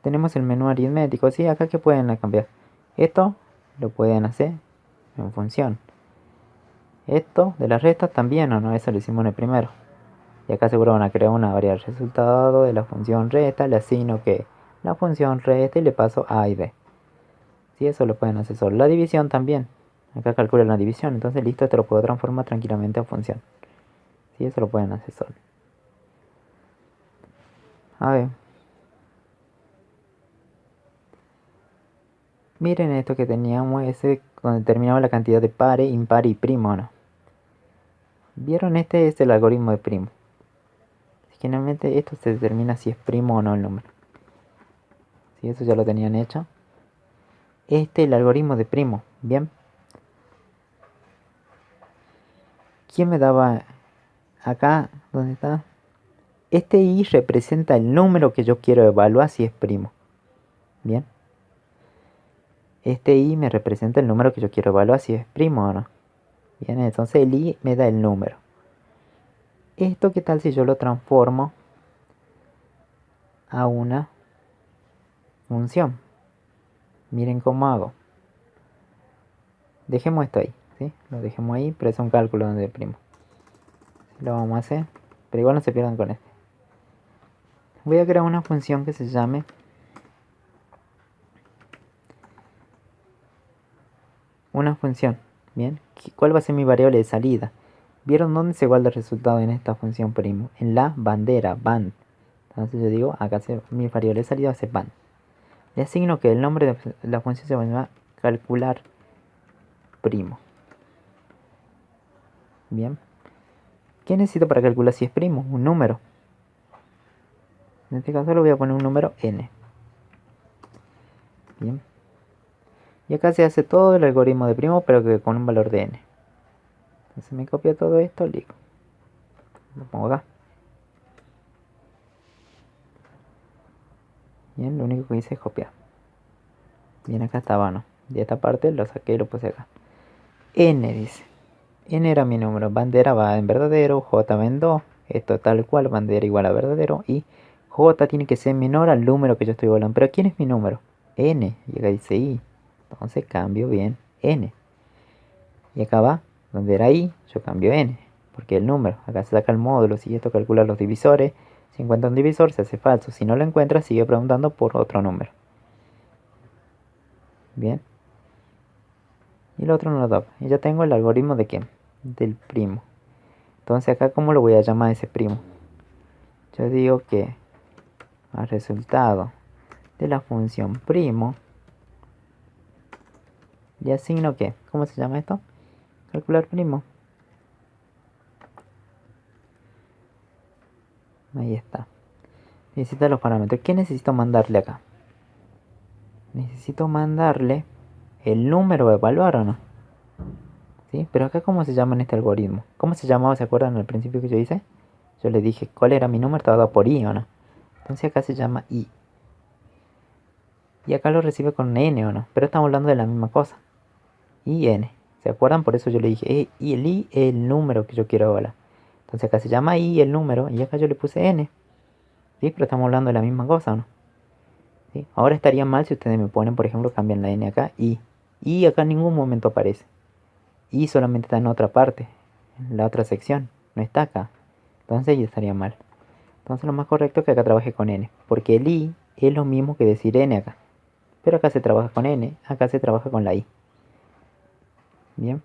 Tenemos el menú aritmético. Sí, acá que pueden cambiar. Esto lo pueden hacer en función. Esto de las restas también, ¿o no? Eso lo hicimos en el primero. Y acá seguro van a crear una variable resultado de la función resta. Le asigno que la función resta y le paso a y b. Sí, eso lo pueden hacer solo. La división también. Acá calculan la división. Entonces listo, esto lo puedo transformar tranquilamente a función. Sí, eso lo pueden hacer solo. A ver. Miren esto que teníamos, ese donde terminaba la cantidad de pares, impares y primo, ¿no? ¿Vieron? Este es el algoritmo de primo. Generalmente esto se determina si es primo o no el número. Si eso ya lo tenían hecho. Este es el algoritmo de primo. Bien. ¿Quién me daba acá? ¿Dónde está? Este i representa el número que yo quiero evaluar si es primo. Bien. Este i me representa el número que yo quiero evaluar si es primo o no. Bien, entonces el i me da el número. Esto, ¿qué tal si yo lo transformo a una función? Miren cómo hago. Dejemos esto ahí, ¿sí? Lo dejemos ahí, pero es un cálculo de primo. Lo vamos a hacer, pero igual no se pierdan con este. Voy a crear una función que se llame una función. Bien, ¿cuál va a ser mi variable de salida? ¿Vieron dónde se guarda el resultado en esta función primo? En la bandera, band. Entonces yo digo, acá mi variable de salida va a ser band. Le asigno que el nombre de la función se va a llamar calcular primo. Bien. ¿Qué necesito para calcular si es primo? Un número. En este caso le voy a poner un número n. Bien. Y acá se hace todo el algoritmo de primo, pero que con un valor de n. Entonces me copia todo esto, listo. Lo pongo acá. Bien, lo único que hice es copiar. Bien, acá estaba, ¿no? De esta parte lo saqué y lo puse acá. N dice. N era mi número. Bandera va en verdadero. J va en 2. Esto tal cual. Bandera igual a verdadero. Y J tiene que ser menor al número que yo estoy volando. Pero ¿quién es mi número? N. Y acá dice I. Entonces cambio bien N. Y acá va. Donde era I, yo cambio N. Porque el número. Acá se saca el módulo. Si esto calcula los divisores. Si encuentra un divisor, se hace falso. Si no lo encuentra, sigue preguntando por otro número. Bien. Y el otro no lo da. Y ya tengo el algoritmo de qué? Del primo. Entonces acá, ¿cómo lo voy a llamar a ese primo? yo digo que al resultado de la función primo le asigno ¿qué? ¿Cómo se llama esto? Calcular primo. Ahí está. Necesita los parámetros. ¿Qué necesito mandarle acá? Necesito mandarle el número a evaluar o no. ¿Sí? Pero acá ¿cómo se llama en este algoritmo? ¿Cómo se llamaba? ¿Se acuerdan al principio que yo hice? Yo le dije cuál era mi número, estaba dado por i o no. Entonces acá se llama i. Y acá lo recibe con n o no. Pero estamos hablando de la misma cosa. I, n. ¿Se acuerdan? Por eso yo le dije y el i es el número que yo quiero evaluar. Entonces acá se llama i el número y acá yo le puse n. ¿Sí? Pero estamos hablando de la misma cosa, ¿o no? ¿Sí? Ahora estaría mal si ustedes me ponen, por ejemplo, cambian la n acá y. Y acá en ningún momento aparece. Y solamente está en otra parte, en la otra sección. No está acá. Entonces ya estaría mal. Entonces lo más correcto es que acá trabaje con n. Porque el i es lo mismo que decir n acá. Pero acá se trabaja con n, acá se trabaja con la i. Bien.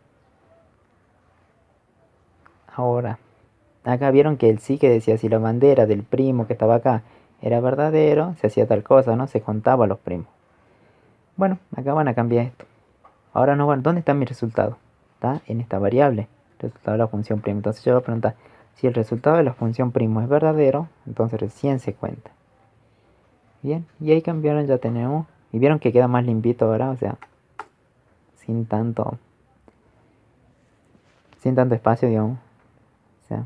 Ahora, acá vieron que el sí que decía si la bandera del primo que estaba acá era verdadero, se hacía tal cosa, ¿no? Se contaba los primos. Bueno, acá van a cambiar esto. Ahora no van, ¿dónde está mi resultado? Está en esta variable, resultado de la función primo. Entonces yo voy a preguntar, si el resultado de la función primo es verdadero, entonces recién se cuenta. Bien, y ahí cambiaron, ya tenemos. Y vieron que queda más limpito ahora, o sea, sin tanto, sin tanto espacio, digamos. O sea,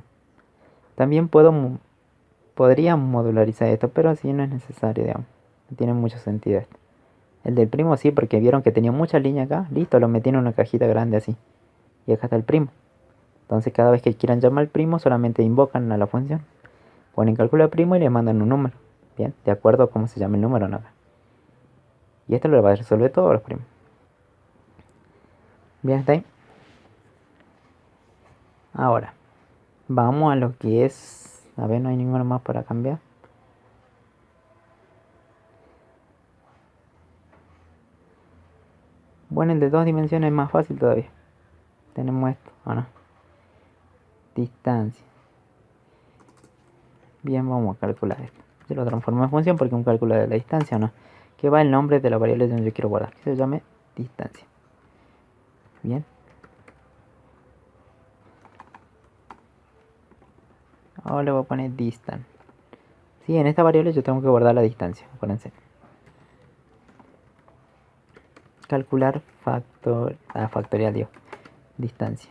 también podría modularizar esto, pero así no es necesario, digamos. No tiene mucho sentido esto. El del primo sí, porque vieron que tenía muchas líneas acá. Listo, lo metí en una cajita grande así. Y acá está el primo. Entonces cada vez que quieran llamar al primo, solamente invocan a la función. Ponen calcular primo y le mandan un número. Bien, de acuerdo a cómo se llama el número, ¿no? Y esto lo va a resolver todos los primos. Bien, está ahí. Ahora, vamos a lo que es... A ver, no hay ninguno más para cambiar. Bueno, el de 2 dimensiones es más fácil todavía. Tenemos esto, ¿o no? Distancia. Bien, vamos a calcular esto. Yo lo transformo en función porque es un cálculo de la distancia, ¿o no? Que va el nombre de la variable donde yo quiero guardar, que se llame distancia. Bien. Ahora le voy a poner distance. Sí, en esta variable yo tengo que guardar la distancia, acuérdense. Calcular factorial, digo, distancia.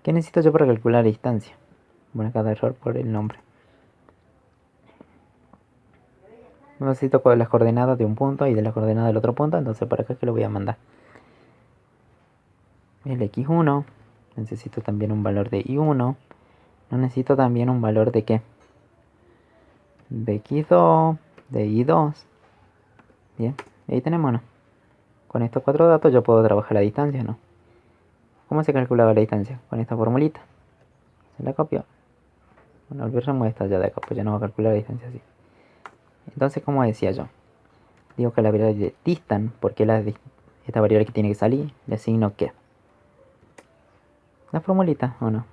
¿Qué necesito yo para calcular la distancia? Bueno, cada error por el nombre. Necesito las coordenadas de un punto y de las coordenadas del otro punto, entonces para acá es que lo voy a mandar. El x1, necesito también un valor de y1. No necesito también un valor de ¿qué? De x2, de y2. Bien, ahí tenemos, ¿no? Con estos 4 datos yo puedo trabajar la distancia, ¿no? ¿Cómo se calculaba la distancia? Con esta formulita. Se la copio. Bueno, olvidemos esta ya de acá, pues ya no va a calcular la distancia así. Entonces, como decía yo, digo que la variable de distance, porque esta variable que tiene que salir, le asigno ¿qué? La formulita, ¿o no?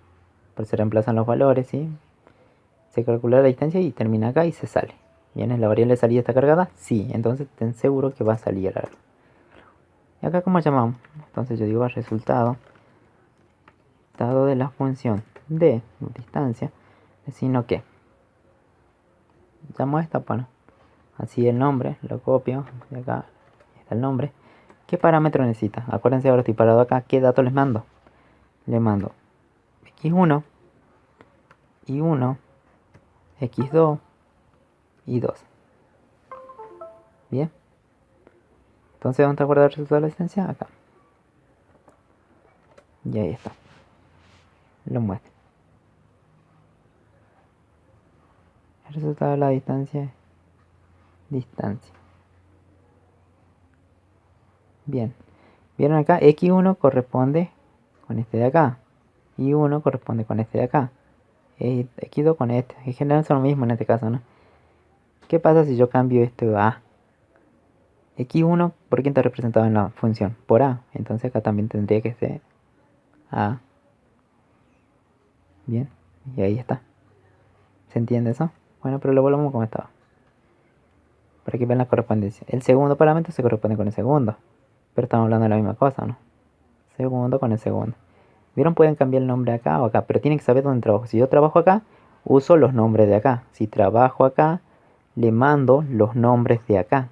Pues se reemplazan los valores, ¿sí? Se calcula la distancia y termina acá y se sale. ¿Bien? ¿La variable de salida está cargada? Sí, entonces ten seguro que va a salir a la... ¿Y acá cómo llamamos? Entonces yo digo resultado de la función de distancia, sino que llamo a esta, bueno, así el nombre, lo copio, de acá está el nombre. ¿Qué parámetro necesita? Acuérdense, ahora estoy parado acá, ¿qué datos les mando? Le mando x1, y1, x2 y 2. Bien. Entonces, ¿dónde está guardado el resultado de la distancia? Acá. Y ahí está. Lo muestro. El resultado de la distancia es distancia. Bien. ¿Vieron acá? X1 corresponde con este de acá. Y1 corresponde con este de acá. X2 con este. En general son lo mismo en este caso, ¿no? ¿Qué pasa si yo cambio esto a A? X1, ¿por quién está representado en la función? Por A. Entonces acá también tendría que ser A. Bien, y ahí está. ¿Se entiende eso? Bueno, pero lo volvemos como estaba. Para que vean la correspondencia. El segundo parámetro se corresponde con el segundo. Pero estamos hablando de la misma cosa, ¿no? Segundo con el segundo. ¿Vieron? Pueden cambiar el nombre acá o acá, pero tienen que saber dónde trabajo. Si yo trabajo acá, uso los nombres de acá. Si trabajo acá, le mando los nombres de acá.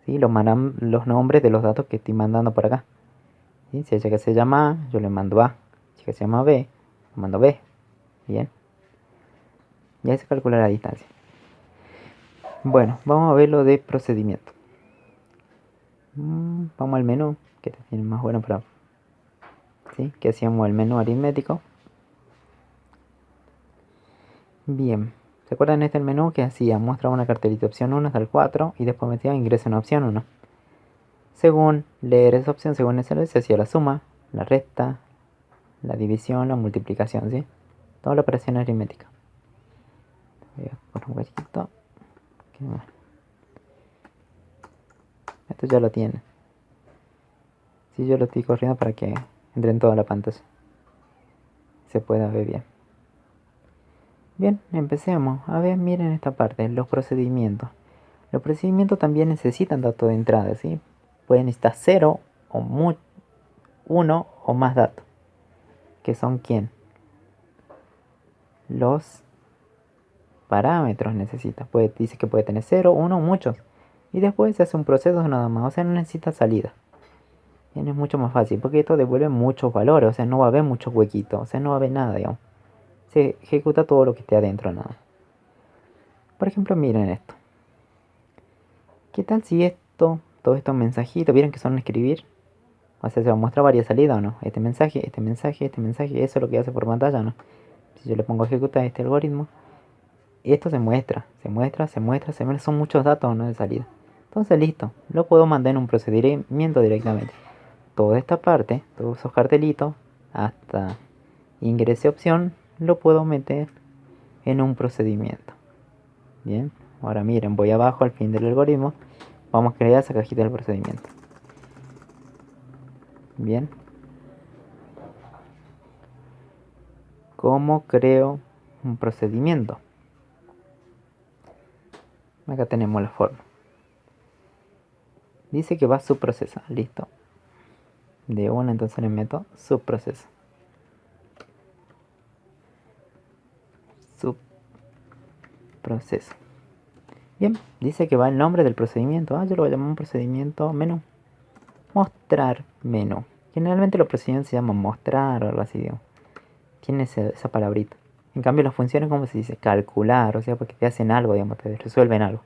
¿Sí? Los nombres de los datos que estoy mandando por acá. ¿Sí? Si ella que se llama A, yo le mando A. Si ella que se llama B, le mando B. Bien. Y ahí se calcula la distancia. Bueno, vamos a ver lo de procedimiento. Vamos al menú, que te tiene más bueno para... ¿Sí? Que hacíamos el menú aritmético. Bien, ¿se acuerdan este el menú que hacía? Muestra una cartelita opción 1 hasta el 4 y después metía ingreso en opción 1. Según leer esa opción, según ese se hacía la suma, la resta, la división, la multiplicación, ¿sí? Toda la operación aritmética. Voy a poner un huequito. Esto ya lo tiene. Sí, yo lo estoy corriendo para que entre en toda la pantalla. Se pueda ver bien. Bien, empecemos. A ver, miren esta parte, los procedimientos. Los procedimientos también necesitan datos de entrada, ¿sí? Pueden necesitar 0 o 1 o más datos. ¿Que son quién? Los parámetros necesita. Dice que puede tener 0, 1 o muchos. Y después se hace un proceso nada más. O sea, no necesita salida. Bien, es mucho más fácil. Porque esto devuelve muchos valores. O sea, no va a haber muchos huequitos. O sea, no va a haber nada, digamos. Se ejecuta todo lo que esté adentro, nada. Por ejemplo, miren esto. ¿Qué tal si todos estos mensajitos, vieron que son escribir? O sea, se va a mostrar varias salidas o no. Este mensaje, este mensaje, este mensaje. Eso es lo que hace por pantalla, ¿no? Si yo le pongo a ejecutar este algoritmo, esto se muestra, se muestra, se muestra, se muestra. Son muchos datos, ¿no? De salida. Entonces, listo. Lo puedo mandar en un procedimiento directamente. Toda esta parte, todos esos cartelitos, hasta ingrese opción, lo puedo meter en un procedimiento. Bien. Ahora miren, voy abajo al fin del algoritmo. Vamos a crear esa cajita del procedimiento. Bien. ¿Cómo creo un procedimiento? Acá tenemos la forma. Dice que va a subprocesar. Listo. De una entonces le meto subproceso. Subproceso. Bien. Dice que va el nombre del procedimiento. Yo lo voy a llamar un procedimiento menú. Mostrar menú. Generalmente los procedimientos se llaman mostrar o algo así, digamos. Tiene esa palabrita. En cambio las funciones, como se dice, calcular, o sea, porque te hacen algo, digamos, te resuelven algo.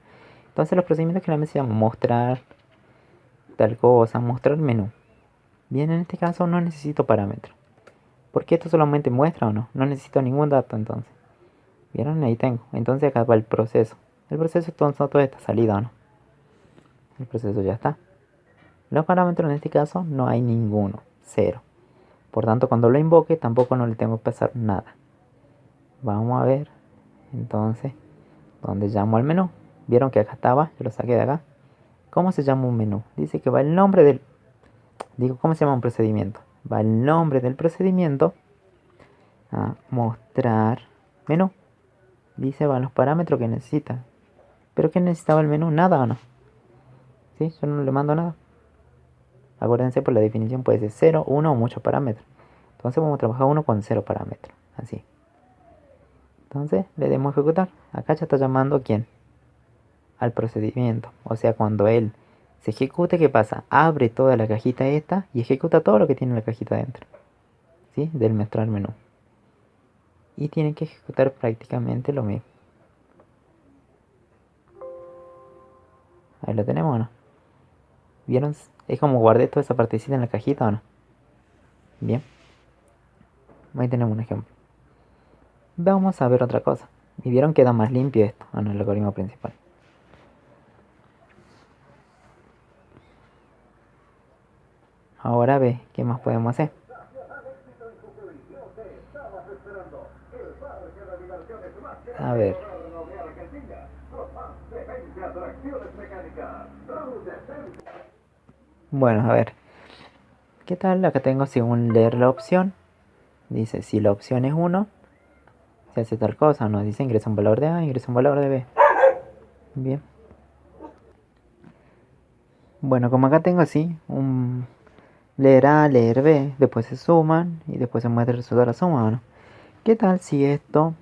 Entonces los procedimientos generalmente se llaman mostrar tal cosa, mostrar menú. Bien, en este caso no necesito parámetro. Porque esto solamente muestra o no. No necesito ningún dato entonces. ¿Vieron? Ahí tengo. Entonces acá va el proceso. El proceso entonces toda esta salida o no. El proceso ya está. Los parámetros en este caso no hay ninguno. Cero. Por tanto cuando lo invoque tampoco no le tengo que pasar nada. Vamos a ver. Entonces, ¿dónde llamo al menú? ¿Vieron que acá estaba? Yo lo saqué de acá. ¿Cómo se llama un menú? Dice que va el nombre del... Digo, ¿cómo se llama un procedimiento? Va el nombre del procedimiento a mostrar menú. Dice, van los parámetros que necesita. ¿Pero qué necesitaba el menú? ¿Nada o no? ¿Sí? Yo no le mando nada. Acuérdense, por la definición puede ser 0, 1 o muchos parámetros. Entonces vamos a trabajar uno con 0 parámetros. Así. Entonces le demos a ejecutar. Acá ya está llamando a quién. Al procedimiento. O sea, cuando él se ejecute, ¿qué pasa? Abre toda la cajita esta y ejecuta todo lo que tiene la cajita dentro. ¿Sí? Del mostrar menú. Y tiene que ejecutar prácticamente lo mismo. Ahí lo tenemos, ¿o no? ¿Vieron? Es como guardé toda esa partecita en la cajita, ¿o no? Bien. Ahí tenemos un ejemplo. Vamos a ver otra cosa. Y vieron que queda más limpio esto en el algoritmo principal. Ahora ve, ¿qué más podemos hacer? A ver. Bueno, a ver. ¿Qué tal? Acá tengo según leer la opción. Dice, si la opción es 1, se hace tal cosa, nos dice ingresa un valor de A, ingresa un valor de B. Bien. Bueno, como acá tengo así, un leer A, leer B, después se suman y después se muestra el resultado de la suma, ¿o no? ¿Qué tal si esto,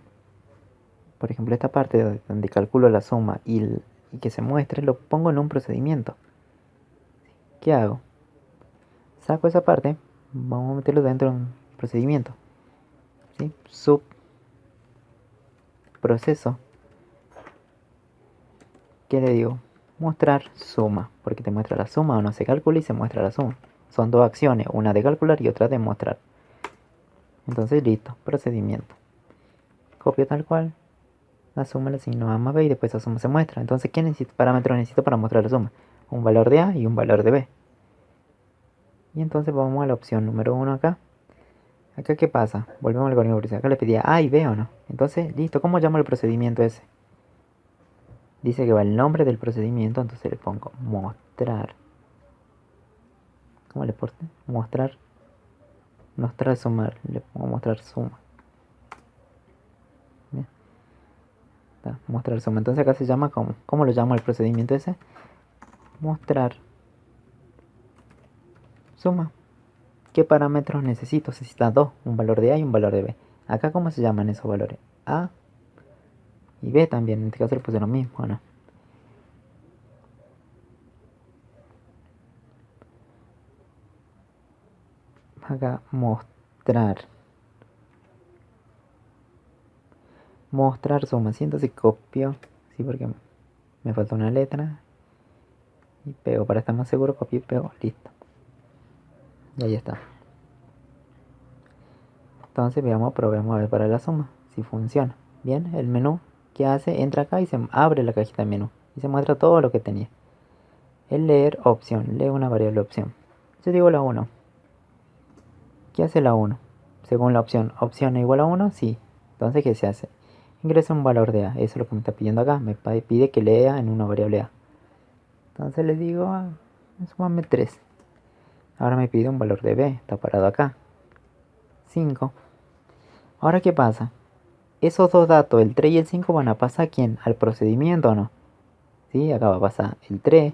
por ejemplo, esta parte donde calculo la suma y que se muestre, lo pongo en un procedimiento? ¿Qué hago? Saco esa parte, vamos a meterlo dentro de un procedimiento, ¿sí? Subproceso. ¿Qué le digo? Mostrar suma, porque te muestra la suma o no se calcula y se muestra la suma. Son dos acciones, una de calcular y otra de mostrar. Entonces listo, procedimiento. Copio tal cual, la suma le asigno a más b y después esa suma se muestra. Entonces, ¿qué parámetro necesito para mostrar la suma? Un valor de a y un valor de b. Y entonces vamos a la opción número 1 acá. Acá, ¿qué pasa? Volvemos al algoritmo principal. Acá le pedía a y b o no. Entonces, listo, ¿cómo llamo el procedimiento ese? Dice que va el nombre del procedimiento, entonces le pongo mostrar. ¿Cómo le puse? Mostrar. Mostrar sumar. Le pongo mostrar suma. Bien. Está, mostrar suma. Entonces acá se llama como. ¿Cómo lo llamo el procedimiento ese? Mostrar suma. ¿Qué parámetros necesito? Necesita dos, un valor de A y un valor de B. Acá, ¿cómo se llaman esos valores? A y B también. En este caso le puse lo mismo, ¿no? Acá mostrar. Mostrar suma. ¿Sí? Entonces copio. Sí, porque me falta una letra. Y pego. Para estar más seguro, copio y pego. Listo. Y ahí está. Entonces veamos, probemos a ver para la suma. Si funciona. Bien, el menú que hace, entra acá y se abre la cajita de menú. Y se muestra todo lo que tenía. El leer opción. Lee una variable opción. Yo digo la 1. ¿Qué hace la 1? Según la opción. ¿Opción es igual a 1? Sí. Entonces, ¿qué se hace? Ingresa un valor de A. Eso es lo que me está pidiendo acá. Me pide que lea en una variable A. Entonces le digo, súmame 3. Ahora me pide un valor de B. Está parado acá. 5. Ahora, ¿qué pasa? Esos dos datos, el 3 y el 5, van a pasar ¿a quién? ¿Al procedimiento o no? ¿Sí? Acá va a pasar el 3.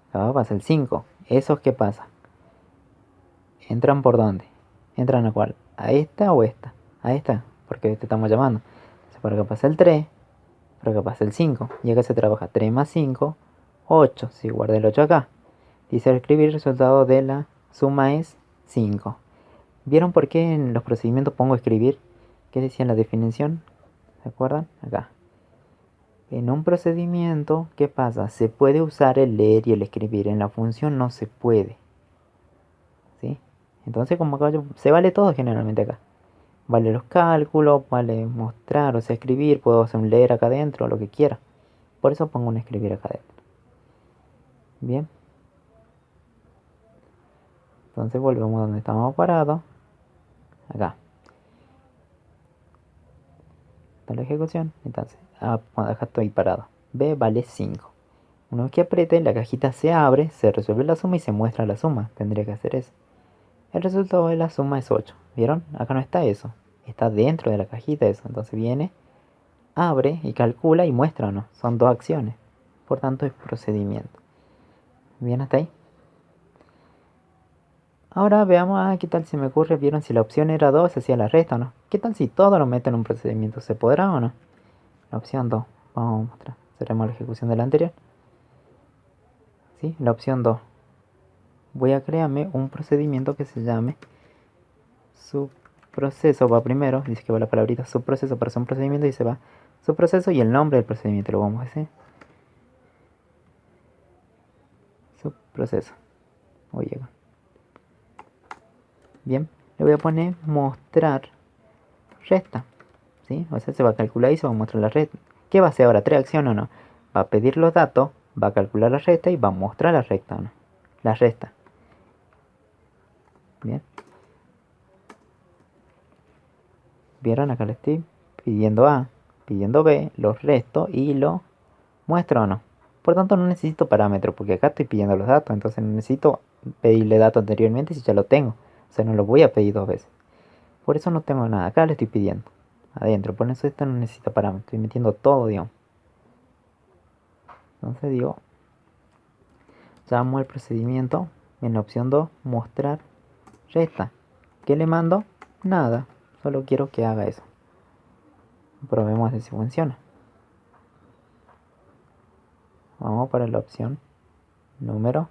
Acá va a pasar el 5. ¿Esos qué pasa? ¿Entran por dónde? ¿Entran a cuál? ¿A esta o esta? A esta, porque te estamos llamando. Entonces, por acá pasa el 3, por acá pasa el 5. Y acá se trabaja 3 más 5, 8. Si guardé el 8 acá. Dice al escribir el resultado de la suma es 5. ¿Vieron por qué en los procedimientos pongo escribir? ¿Qué decía en la definición? ¿Se acuerdan? Acá. En un procedimiento, ¿qué pasa? Se puede usar el leer y el escribir. En la función no se puede. ¿Sí? Entonces, como acá se vale todo generalmente acá. Vale los cálculos, vale mostrar, o sea, escribir. Puedo hacer un leer acá adentro, lo que quiera. Por eso pongo un escribir acá adentro. Bien. Entonces volvemos donde estábamos parados. Acá. Está la ejecución. Entonces, acá estoy parado. B vale 5. Una vez que apriete, la cajita se abre, se resuelve la suma y se muestra la suma. Tendría que hacer eso. El resultado de la suma es 8. ¿Vieron? Acá no está eso. Está dentro de la cajita eso. Entonces viene, abre y calcula y muestra o no. Son dos acciones. Por tanto es procedimiento. ¿Bien hasta ahí? Ahora veamos, qué tal si me ocurre. ¿Vieron? Si la opción era 2, se hacía la resta o no. ¿Qué tal si todo lo meto en un procedimiento? ¿Se podrá o no? La opción 2. Vamos a mostrar. Cerremos la ejecución de la anterior. ¿Sí? La opción 2. Voy a crearme un procedimiento que se llame subproceso. Va primero, dice que va la palabrita subproceso para hacer un procedimiento y se va subproceso y el nombre del procedimiento lo vamos a hacer. Subproceso. Oye, bien, le voy a poner mostrar resta. ¿Sí? O sea, se va a calcular y se va a mostrar la resta. ¿Qué va a hacer ahora? ¿Tres acciones o no? Va a pedir los datos, va a calcular la resta y va a mostrar la recta o no. La resta. Bien. ¿Vieron? Acá le estoy pidiendo A, pidiendo B, los restos y lo muestro o no. Por tanto no necesito parámetros porque acá estoy pidiendo los datos. Entonces no necesito pedirle datos anteriormente si ya lo tengo. O sea, no lo voy a pedir dos veces. Por eso no tengo nada. Acá le estoy pidiendo. adentro. Por eso esto no necesita parámetros. Estoy metiendo todo, digamos. Entonces digo, llamo el procedimiento en la opción 2, mostrar resta. ¿Qué le mando? Nada. Solo quiero que haga eso. Probemos si funciona. Vamos para la opción número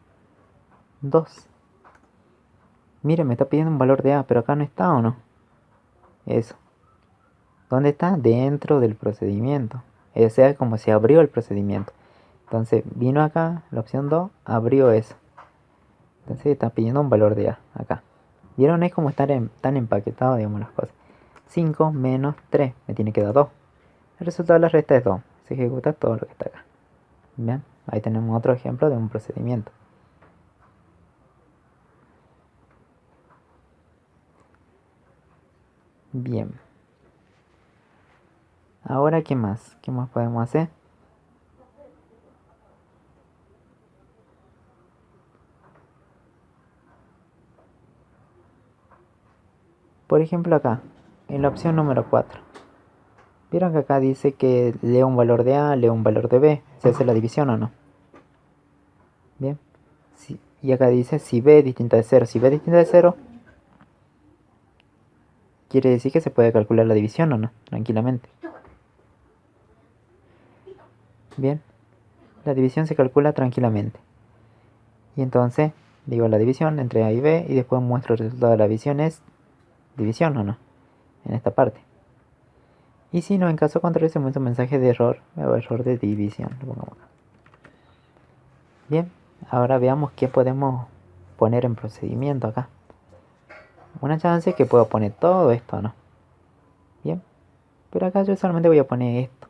2. Mire, me está pidiendo un valor de A, pero acá no está, ¿o no? Eso. ¿Dónde está? Dentro del procedimiento. O sea, como se abrió el procedimiento. Entonces vino acá, la opción 2, abrió eso. Entonces está pidiendo un valor de A acá. ¿Vieron? Es como estar tan empaquetado, digamos, las cosas. 5 menos 3, me tiene que dar 2. El resultado de la resta es 2. Se ejecuta todo lo que está acá. Bien, ahí tenemos otro ejemplo de un procedimiento. Bien. Ahora, ¿qué más? ¿Qué más podemos hacer? Por ejemplo acá, en la opción número 4. Vieron que acá dice que lee un valor de A, lee un valor de B. ¿Se hace la división o no? Bien. Y acá dice si B es distinta de 0. Si B es distinta de 0, quiere decir que se puede calcular la división o no, tranquilamente. Bien. La división se calcula tranquilamente. Y entonces digo la división entre A y B y después muestro el resultado de la división es división o no, en esta parte. Y si no, en caso contrario se muestra un mensaje de error o error de división. Bien, ahora veamos qué podemos poner en procedimiento acá. Una chance es que puedo poner todo esto, ¿no? Bien, pero acá yo solamente voy a poner esto,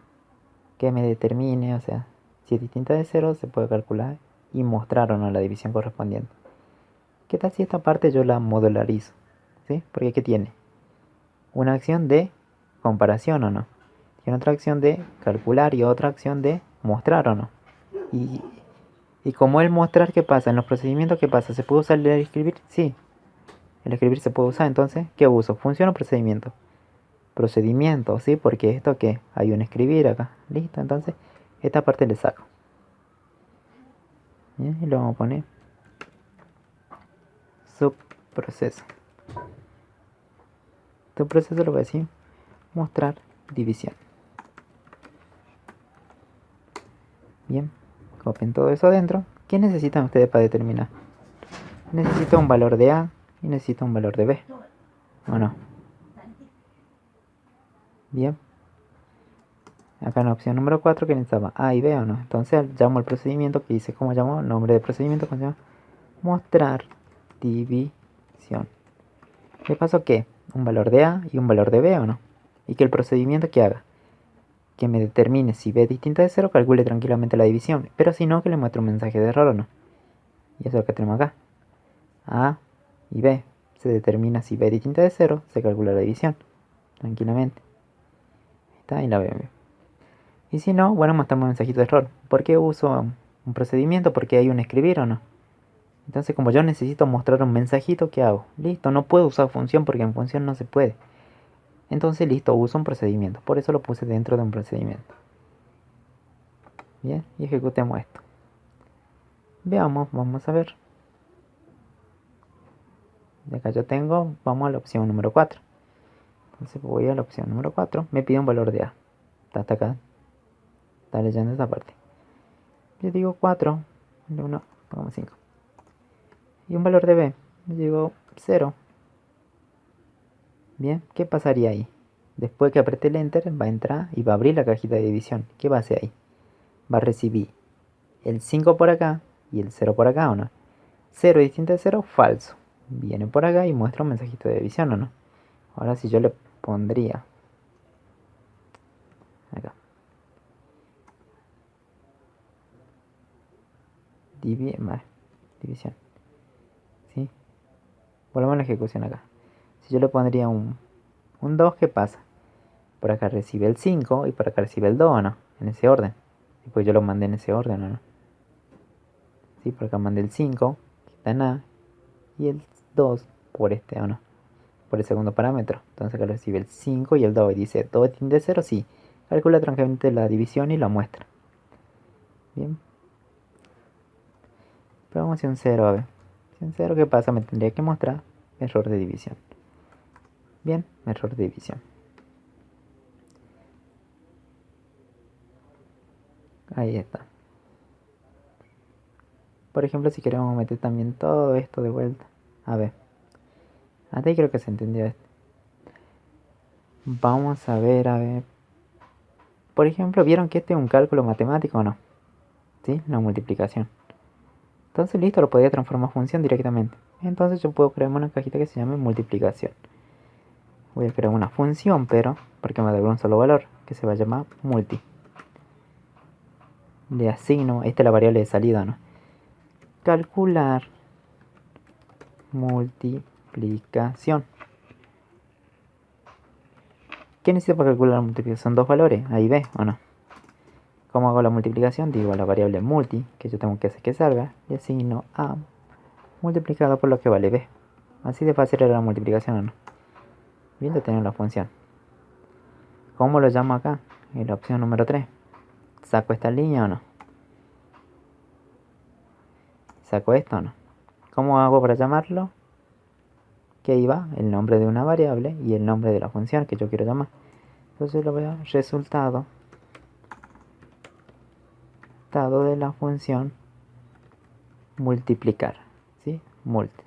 que me determine, o sea, si es distinta de 0 se puede calcular y mostrar o no la división correspondiente. ¿Qué tal si esta parte yo la modularizo? ¿Sí? Porque ¿qué tiene? Una acción de comparación o no. Tiene otra acción de calcular y otra acción de mostrar o no. Y como el mostrar, ¿qué pasa? En los procedimientos, ¿qué pasa? ¿Se puede usar el escribir? Sí. El escribir se puede usar, entonces, ¿qué uso? ¿Función o procedimiento? Procedimiento, ¿sí? Porque esto que hay un escribir acá. Listo, entonces, esta parte le saco. Bien, y lo vamos a poner subproceso. Subproceso lo voy a decir mostrar división. Bien, copien todo eso adentro. ¿Qué necesitan ustedes para determinar? Necesito un valor de A y necesito un valor de B. ¿O no? Bien. Acá en la opción número 4 que necesitaba A y B o no. Entonces llamo el procedimiento que dice, ¿cómo llamo? Nombre de procedimiento, ¿cómo se llama? Mostrar división. ¿Le paso qué? Un valor de A y un valor de B o no. Y que el procedimiento que haga, que me determine si B es distinta de 0, calcule tranquilamente la división. Pero si no, que le muestre un mensaje de error o no. Y eso es lo que tenemos acá. A y B. Se determina si B es distinta de 0, se calcula la división. Tranquilamente. Ahí está, y la B. Y si no, bueno, mostramos un mensajito de error. ¿Por qué uso un procedimiento? Porque hay un escribir o no. Entonces, como yo necesito mostrar un mensajito, ¿qué hago? Listo, no puedo usar función porque en función no se puede. Entonces, listo, uso un procedimiento. Por eso lo puse dentro de un procedimiento. Bien, y ejecutemos esto. Veamos, vamos a ver. De acá yo tengo, vamos a la opción número 4. Entonces voy a la opción número 4. Me pide un valor de A. Está hasta acá. Está leyendo esta parte. Yo digo 4. 1, pongamos 5. Y un valor de B. Yo digo 0. Bien, ¿qué pasaría ahí? Después que apriete el enter, va a entrar y va a abrir la cajita de división. ¿Qué va a hacer ahí? Va a recibir el 5 por acá y el 0 por acá, ¿o no? 0 distinto de 0, falso. Viene por acá y muestra un mensajito de división, ¿o no? Ahora si yo le pondría acá división, ¿sí? Volvemos a la ejecución acá. Si yo le pondría un 2, ¿qué pasa? Por acá recibe el 5 y por acá recibe el 2, ¿o no? En ese orden. Y pues yo lo mandé en ese orden, ¿o no? Sí, por acá mandé el 5, que está en A, y el 2 por este, ¿o no? por el segundo parámetro. Entonces acá lo recibe el 5 y el 2. Y dice, ¿todo tiende a 0? Sí. Calcula tranquilamente la división y la muestra. Bien. Pero vamos a hacer un 0, a ver. Si un 0, ¿qué pasa? Me tendría que mostrar error de división. Bien, error de división. Ahí está. Por ejemplo, si queremos meter también todo esto de vuelta. A ver. Hasta ahí creo que se entendió esto. Vamos a ver. Por ejemplo, ¿vieron que este es un cálculo matemático o no? ¿Sí? Una multiplicación. Entonces listo, lo podía transformar a función directamente. Entonces yo puedo crear una cajita que se llame multiplicación. Voy a crear una función, pero porque me da un solo valor, que se va a llamar multi. Le asigno, esta es la variable de salida, ¿no? Calcular multiplicación. ¿Qué necesito para calcular la multiplicación? Son dos valores, A y B, ¿o no? ¿Cómo hago la multiplicación? Digo a la variable multi, que yo tengo que hacer que salga, y asigno A multiplicado por lo que vale B. Así de fácil era la multiplicación, ¿o no? Bien, ya tengo la función. ¿Cómo lo llamo acá? En la opción número 3. ¿Saco esta línea o no? ¿Saco esto o no? ¿Cómo hago para llamarlo? Que ahí va el nombre de una variable y el nombre de la función que yo quiero llamar. Entonces lo veo resultado de la función multiplicar. ¿Sí? Multi.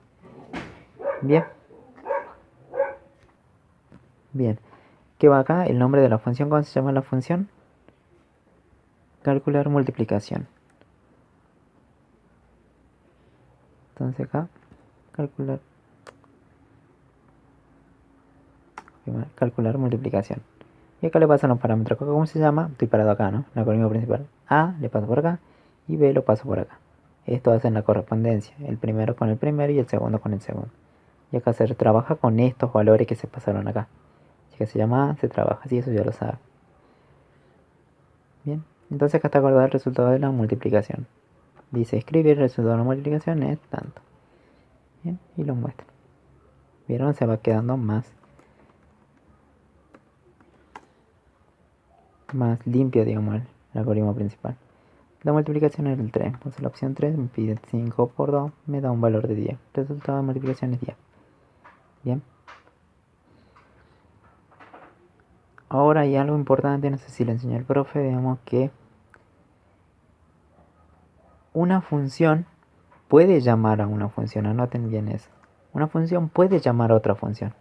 Bien. Bien. ¿Qué va acá? El nombre de la función. ¿Cómo se llama la función? Calcular multiplicación. Entonces acá, calcular multiplicación. Y acá le pasan los parámetros. ¿Cómo se llama? Estoy parado acá, ¿no? La columna principal. A le paso por acá y B lo paso por acá. Esto hace en la correspondencia. El primero con el primero y el segundo con el segundo. Y acá se trabaja con estos valores que se pasaron acá. Así que se llama A, se trabaja así, eso ya lo sabe. Bien. Entonces acá está guardado el resultado de la multiplicación. Dice escribir el resultado de la multiplicación es tanto. Bien. Y lo muestra. ¿Vieron? Se va quedando más limpio, digamos, el algoritmo principal. La multiplicación es el 3. Entonces la opción 3 me pide 5 por 2, me da un valor de 10. El resultado de multiplicación es 10. Bien. Ahora hay algo importante, no sé si le enseñó el profe, digamos que una función puede llamar a una función, anoten bien eso. Una función puede llamar a otra función.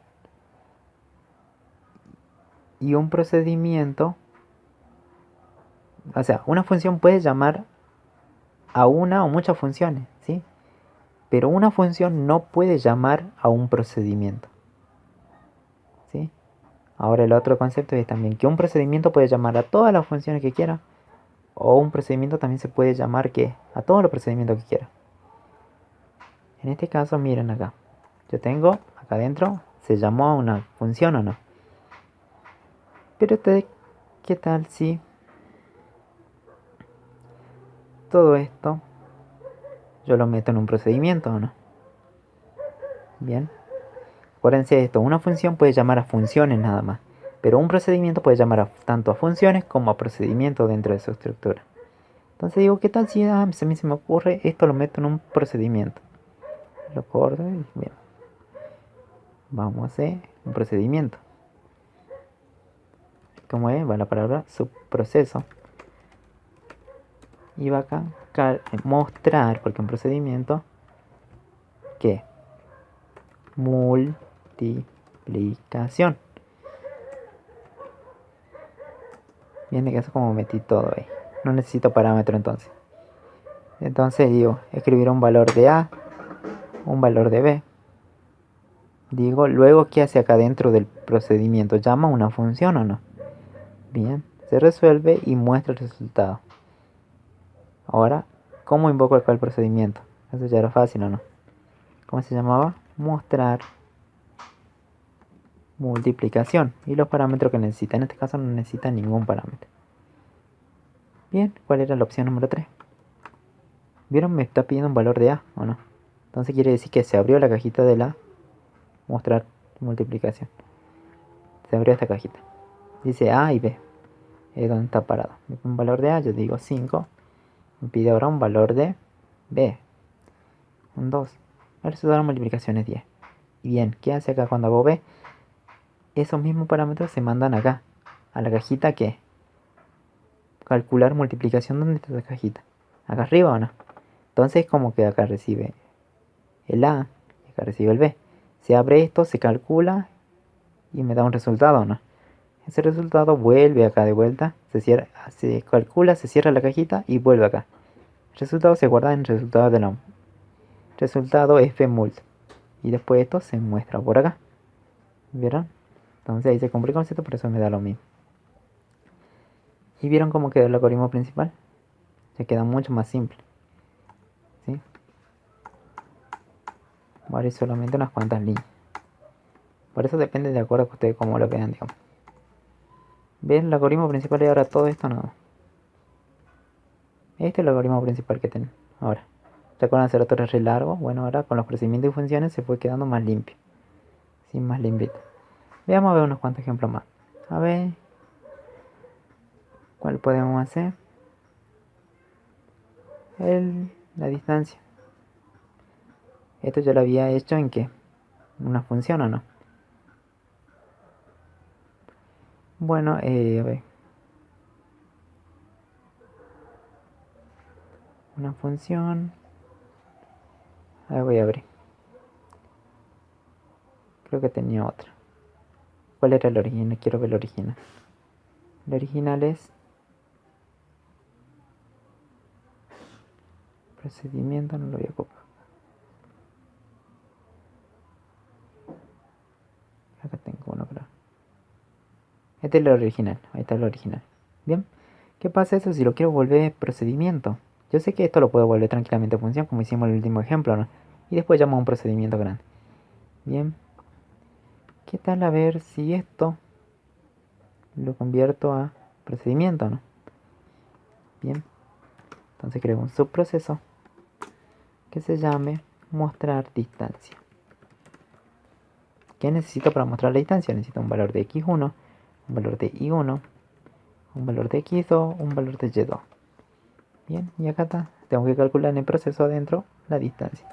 Y un procedimiento, o sea, una función puede llamar a una o muchas funciones, ¿sí? Pero una función no puede llamar a un procedimiento, ¿sí? Ahora el otro concepto es también que un procedimiento puede llamar a todas las funciones que quiera, o un procedimiento también se puede llamar que a todos los procedimientos que quiera. En este caso, miren acá. Yo tengo acá adentro, se llamó a una función o no. Pero ¿qué tal si todo esto yo lo meto en un procedimiento o no? Bien. Acuérdense de esto, una función puede llamar a funciones nada más. Pero un procedimiento puede llamar tanto a funciones como a procedimientos dentro de su estructura. Entonces digo, ¿qué tal si a mí se me ocurre esto lo meto en un procedimiento? Lo corto y bien. Vamos a hacer un procedimiento. Como es, va la palabra subproceso. Y va acá mostrar, porque un procedimiento que multiplicación. Bien, de caso como metí todo ahí. No necesito parámetro entonces. Entonces digo, escribir un valor de A, un valor de B. Digo, luego, ¿qué hace acá dentro del procedimiento? ¿Llama una función o no? Bien, se resuelve y muestra el resultado. Ahora, ¿cómo invoco acá el procedimiento? Eso ya era fácil, ¿o no? ¿Cómo se llamaba? Mostrar multiplicación. Y los parámetros que necesita. En este caso no necesita ningún parámetro. Bien, ¿cuál era la opción número 3? ¿Vieron? Me está pidiendo un valor de A, ¿o no? Entonces quiere decir que se abrió la cajita de la mostrar multiplicación. Se abrió esta cajita. Dice A y B. Es donde está parado. Un valor de A, yo digo 5. Me pide ahora un valor de B. Un 2. El resultado de la multiplicación es 10. Y bien, ¿qué hace acá cuando hago B? Esos mismos parámetros se mandan acá. A la cajita que calcular multiplicación. ¿Dónde está esa cajita? ¿Acá arriba o no? Entonces como que acá recibe el A y acá recibe el B. Se abre esto, se calcula y me da un resultado, ¿no? Ese resultado vuelve acá de vuelta, se cierra, se calcula, se cierra la cajita y vuelve acá. El resultado se guarda en el resultado de la resultado fmult. Y después esto se muestra por acá. ¿Vieron? Entonces ahí se cumple el concepto, por eso me da lo mismo. ¿Y vieron cómo quedó el algoritmo principal? Se queda mucho más simple. ¿Sí? Vale, solamente unas cuantas líneas. Por eso depende de acuerdo a ustedes cómo lo vean, digamos. ¿Ven? El algoritmo principal y ahora todo esto no. Este es el algoritmo principal que tenemos ahora. ¿Se acuerdan de hacer otro re largo? Bueno, ahora con los procedimientos y funciones se fue quedando más limpio. Sí, más limpito. Veamos a ver unos cuantos ejemplos más. A ver. ¿Cuál podemos hacer? La distancia. Esto yo lo había hecho en qué? ¿Una función o no? Bueno, a ver. Una función. Ahí voy a abrir. Creo que tenía otra. ¿Cuál era el original? Quiero ver el original. El original es procedimiento, no lo voy a copiar. Acá tengo uno, creo. Este es el original. Ahí está el original. Bien. ¿Qué pasa eso si lo quiero volver procedimiento? Yo sé que esto lo puedo volver tranquilamente función, como hicimos en el último ejemplo, ¿no? Y después llamo a un procedimiento grande. Bien. ¿Qué tal a ver si esto lo convierto a procedimiento, ¿no? Bien. Entonces creo un subproceso que se llame mostrar distancia. ¿Qué necesito para mostrar la distancia? Necesito un valor de x1, un valor de y1, un valor de x2, un valor de y2. Bien, y acá está. Tengo que calcular en el proceso adentro la distancia.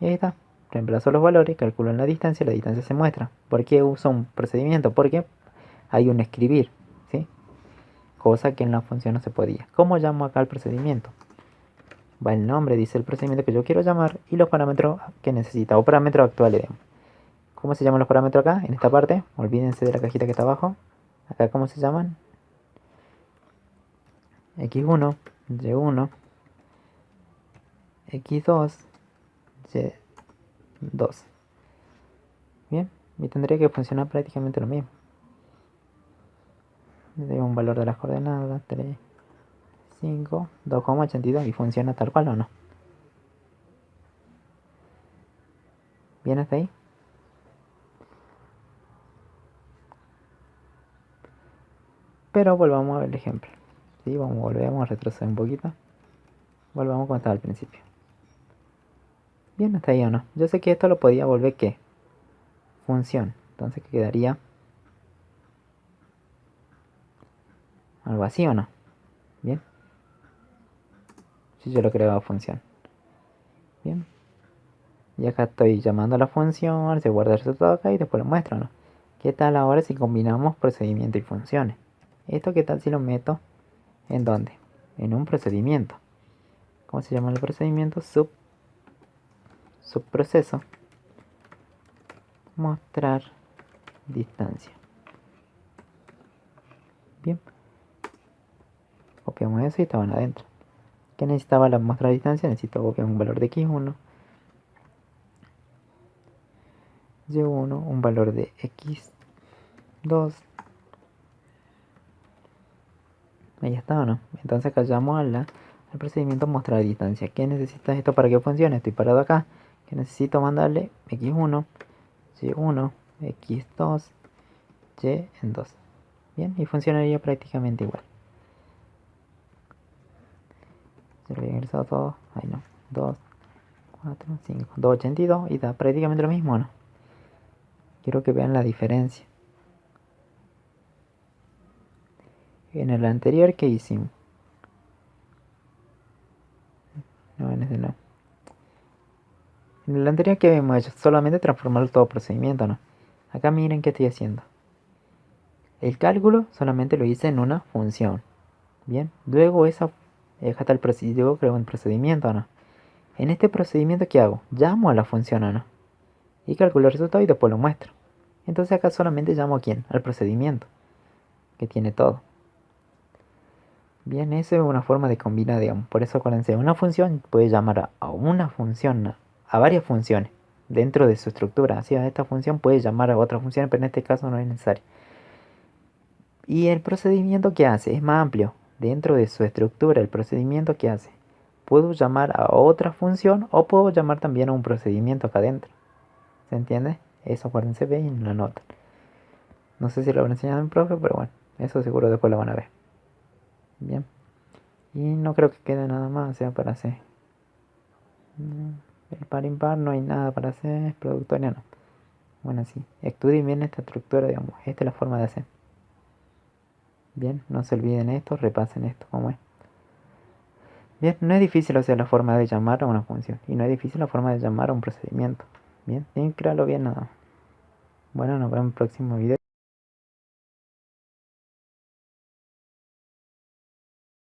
Y ahí está. Reemplazo los valores, calculo en la distancia se muestra. ¿Por qué uso un procedimiento? Porque hay un escribir, ¿sí? Cosa que en la función no se podía. ¿Cómo llamo acá el procedimiento? Va el nombre, dice el procedimiento que yo quiero llamar y los parámetros que necesita, o parámetros actuales, digamos. ¿Cómo se llaman los parámetros acá? En esta parte, olvídense de la cajita que está abajo. Acá, ¿cómo se llaman? X1, Y1, X2, Y2. Bien, y tendría que funcionar prácticamente lo mismo. Le doy un valor de las coordenadas, 3, 5, 2,82 y funciona tal cual o no. ¿Bien hasta ahí? Pero volvamos a ver el ejemplo. ¿Sí? Volvemos a retroceder un poquito. Volvamos como estaba al principio. Bien, hasta ahí o no. Yo sé que esto lo podía volver ¿qué? Función. Entonces que quedaría algo así o no. Bien. Si yo lo creo función. Bien. Y acá estoy llamando a la función, se guarda el resultado acá y después lo muestro, ¿no? ¿Qué tal ahora si combinamos procedimiento y funciones? ¿Esto qué tal si lo meto en dónde? En un procedimiento. ¿Cómo se llama el procedimiento? Subproceso. Mostrar distancia. Bien. Copiamos eso y estaban adentro. ¿Qué necesitaba la mostrar distancia? Necesito copiar un valor de x1, y1, un valor de x2. Ahí está, ¿o no? Entonces acá llamo al procedimiento mostrar distancia. ¿Qué necesita esto para que funcione? Estoy parado acá. Que necesito mandarle x1, y1, x2, y en 2. Bien, y funcionaría prácticamente igual. Se lo había ingresado todo. Ahí no. 2, 4, 5, 282 y da prácticamente lo mismo, ¿no? Quiero que vean la diferencia. En el anterior, ¿qué hicimos? No, en ese no. En el anterior, ¿qué habíamos hecho? Solamente transformar todo procedimiento, ¿no? Acá miren qué estoy haciendo. El cálculo solamente lo hice en una función. Bien, luego esa está el procedimiento, creo un procedimiento, ¿no? En este procedimiento, ¿qué hago? Llamo a la función, ¿no? Y calculo el resultado y después lo muestro. Entonces acá solamente llamo a quién? Al procedimiento, que tiene todo. Bien, eso es una forma de combinar, digamos. Por eso acuérdense, una función puede llamar a una función, a varias funciones dentro de su estructura. Así, a esta función puede llamar a otra función, pero en este caso no es necesario. Y el procedimiento que hace es más amplio. Dentro de su estructura, el procedimiento que hace. Puedo llamar a otra función o puedo llamar también a un procedimiento acá adentro. ¿Se entiende? Eso acuérdense, ve y lo anotan. No sé si lo habrán enseñado en profe, pero bueno, eso seguro después lo van a ver. Bien. Y no creo que quede nada más, o sea, para hacer. El par impar no hay nada para hacer, productoria no. Bueno, sí. Estudien bien esta estructura, digamos. Esta es la forma de hacer. Bien, no se olviden esto, repasen esto, como es. Bien, no es difícil hacer la forma de llamar a una función. Y no es difícil la forma de llamar a un procedimiento. Bien, tienen que crearlo bien nada más. Bueno, nos vemos en el próximo video.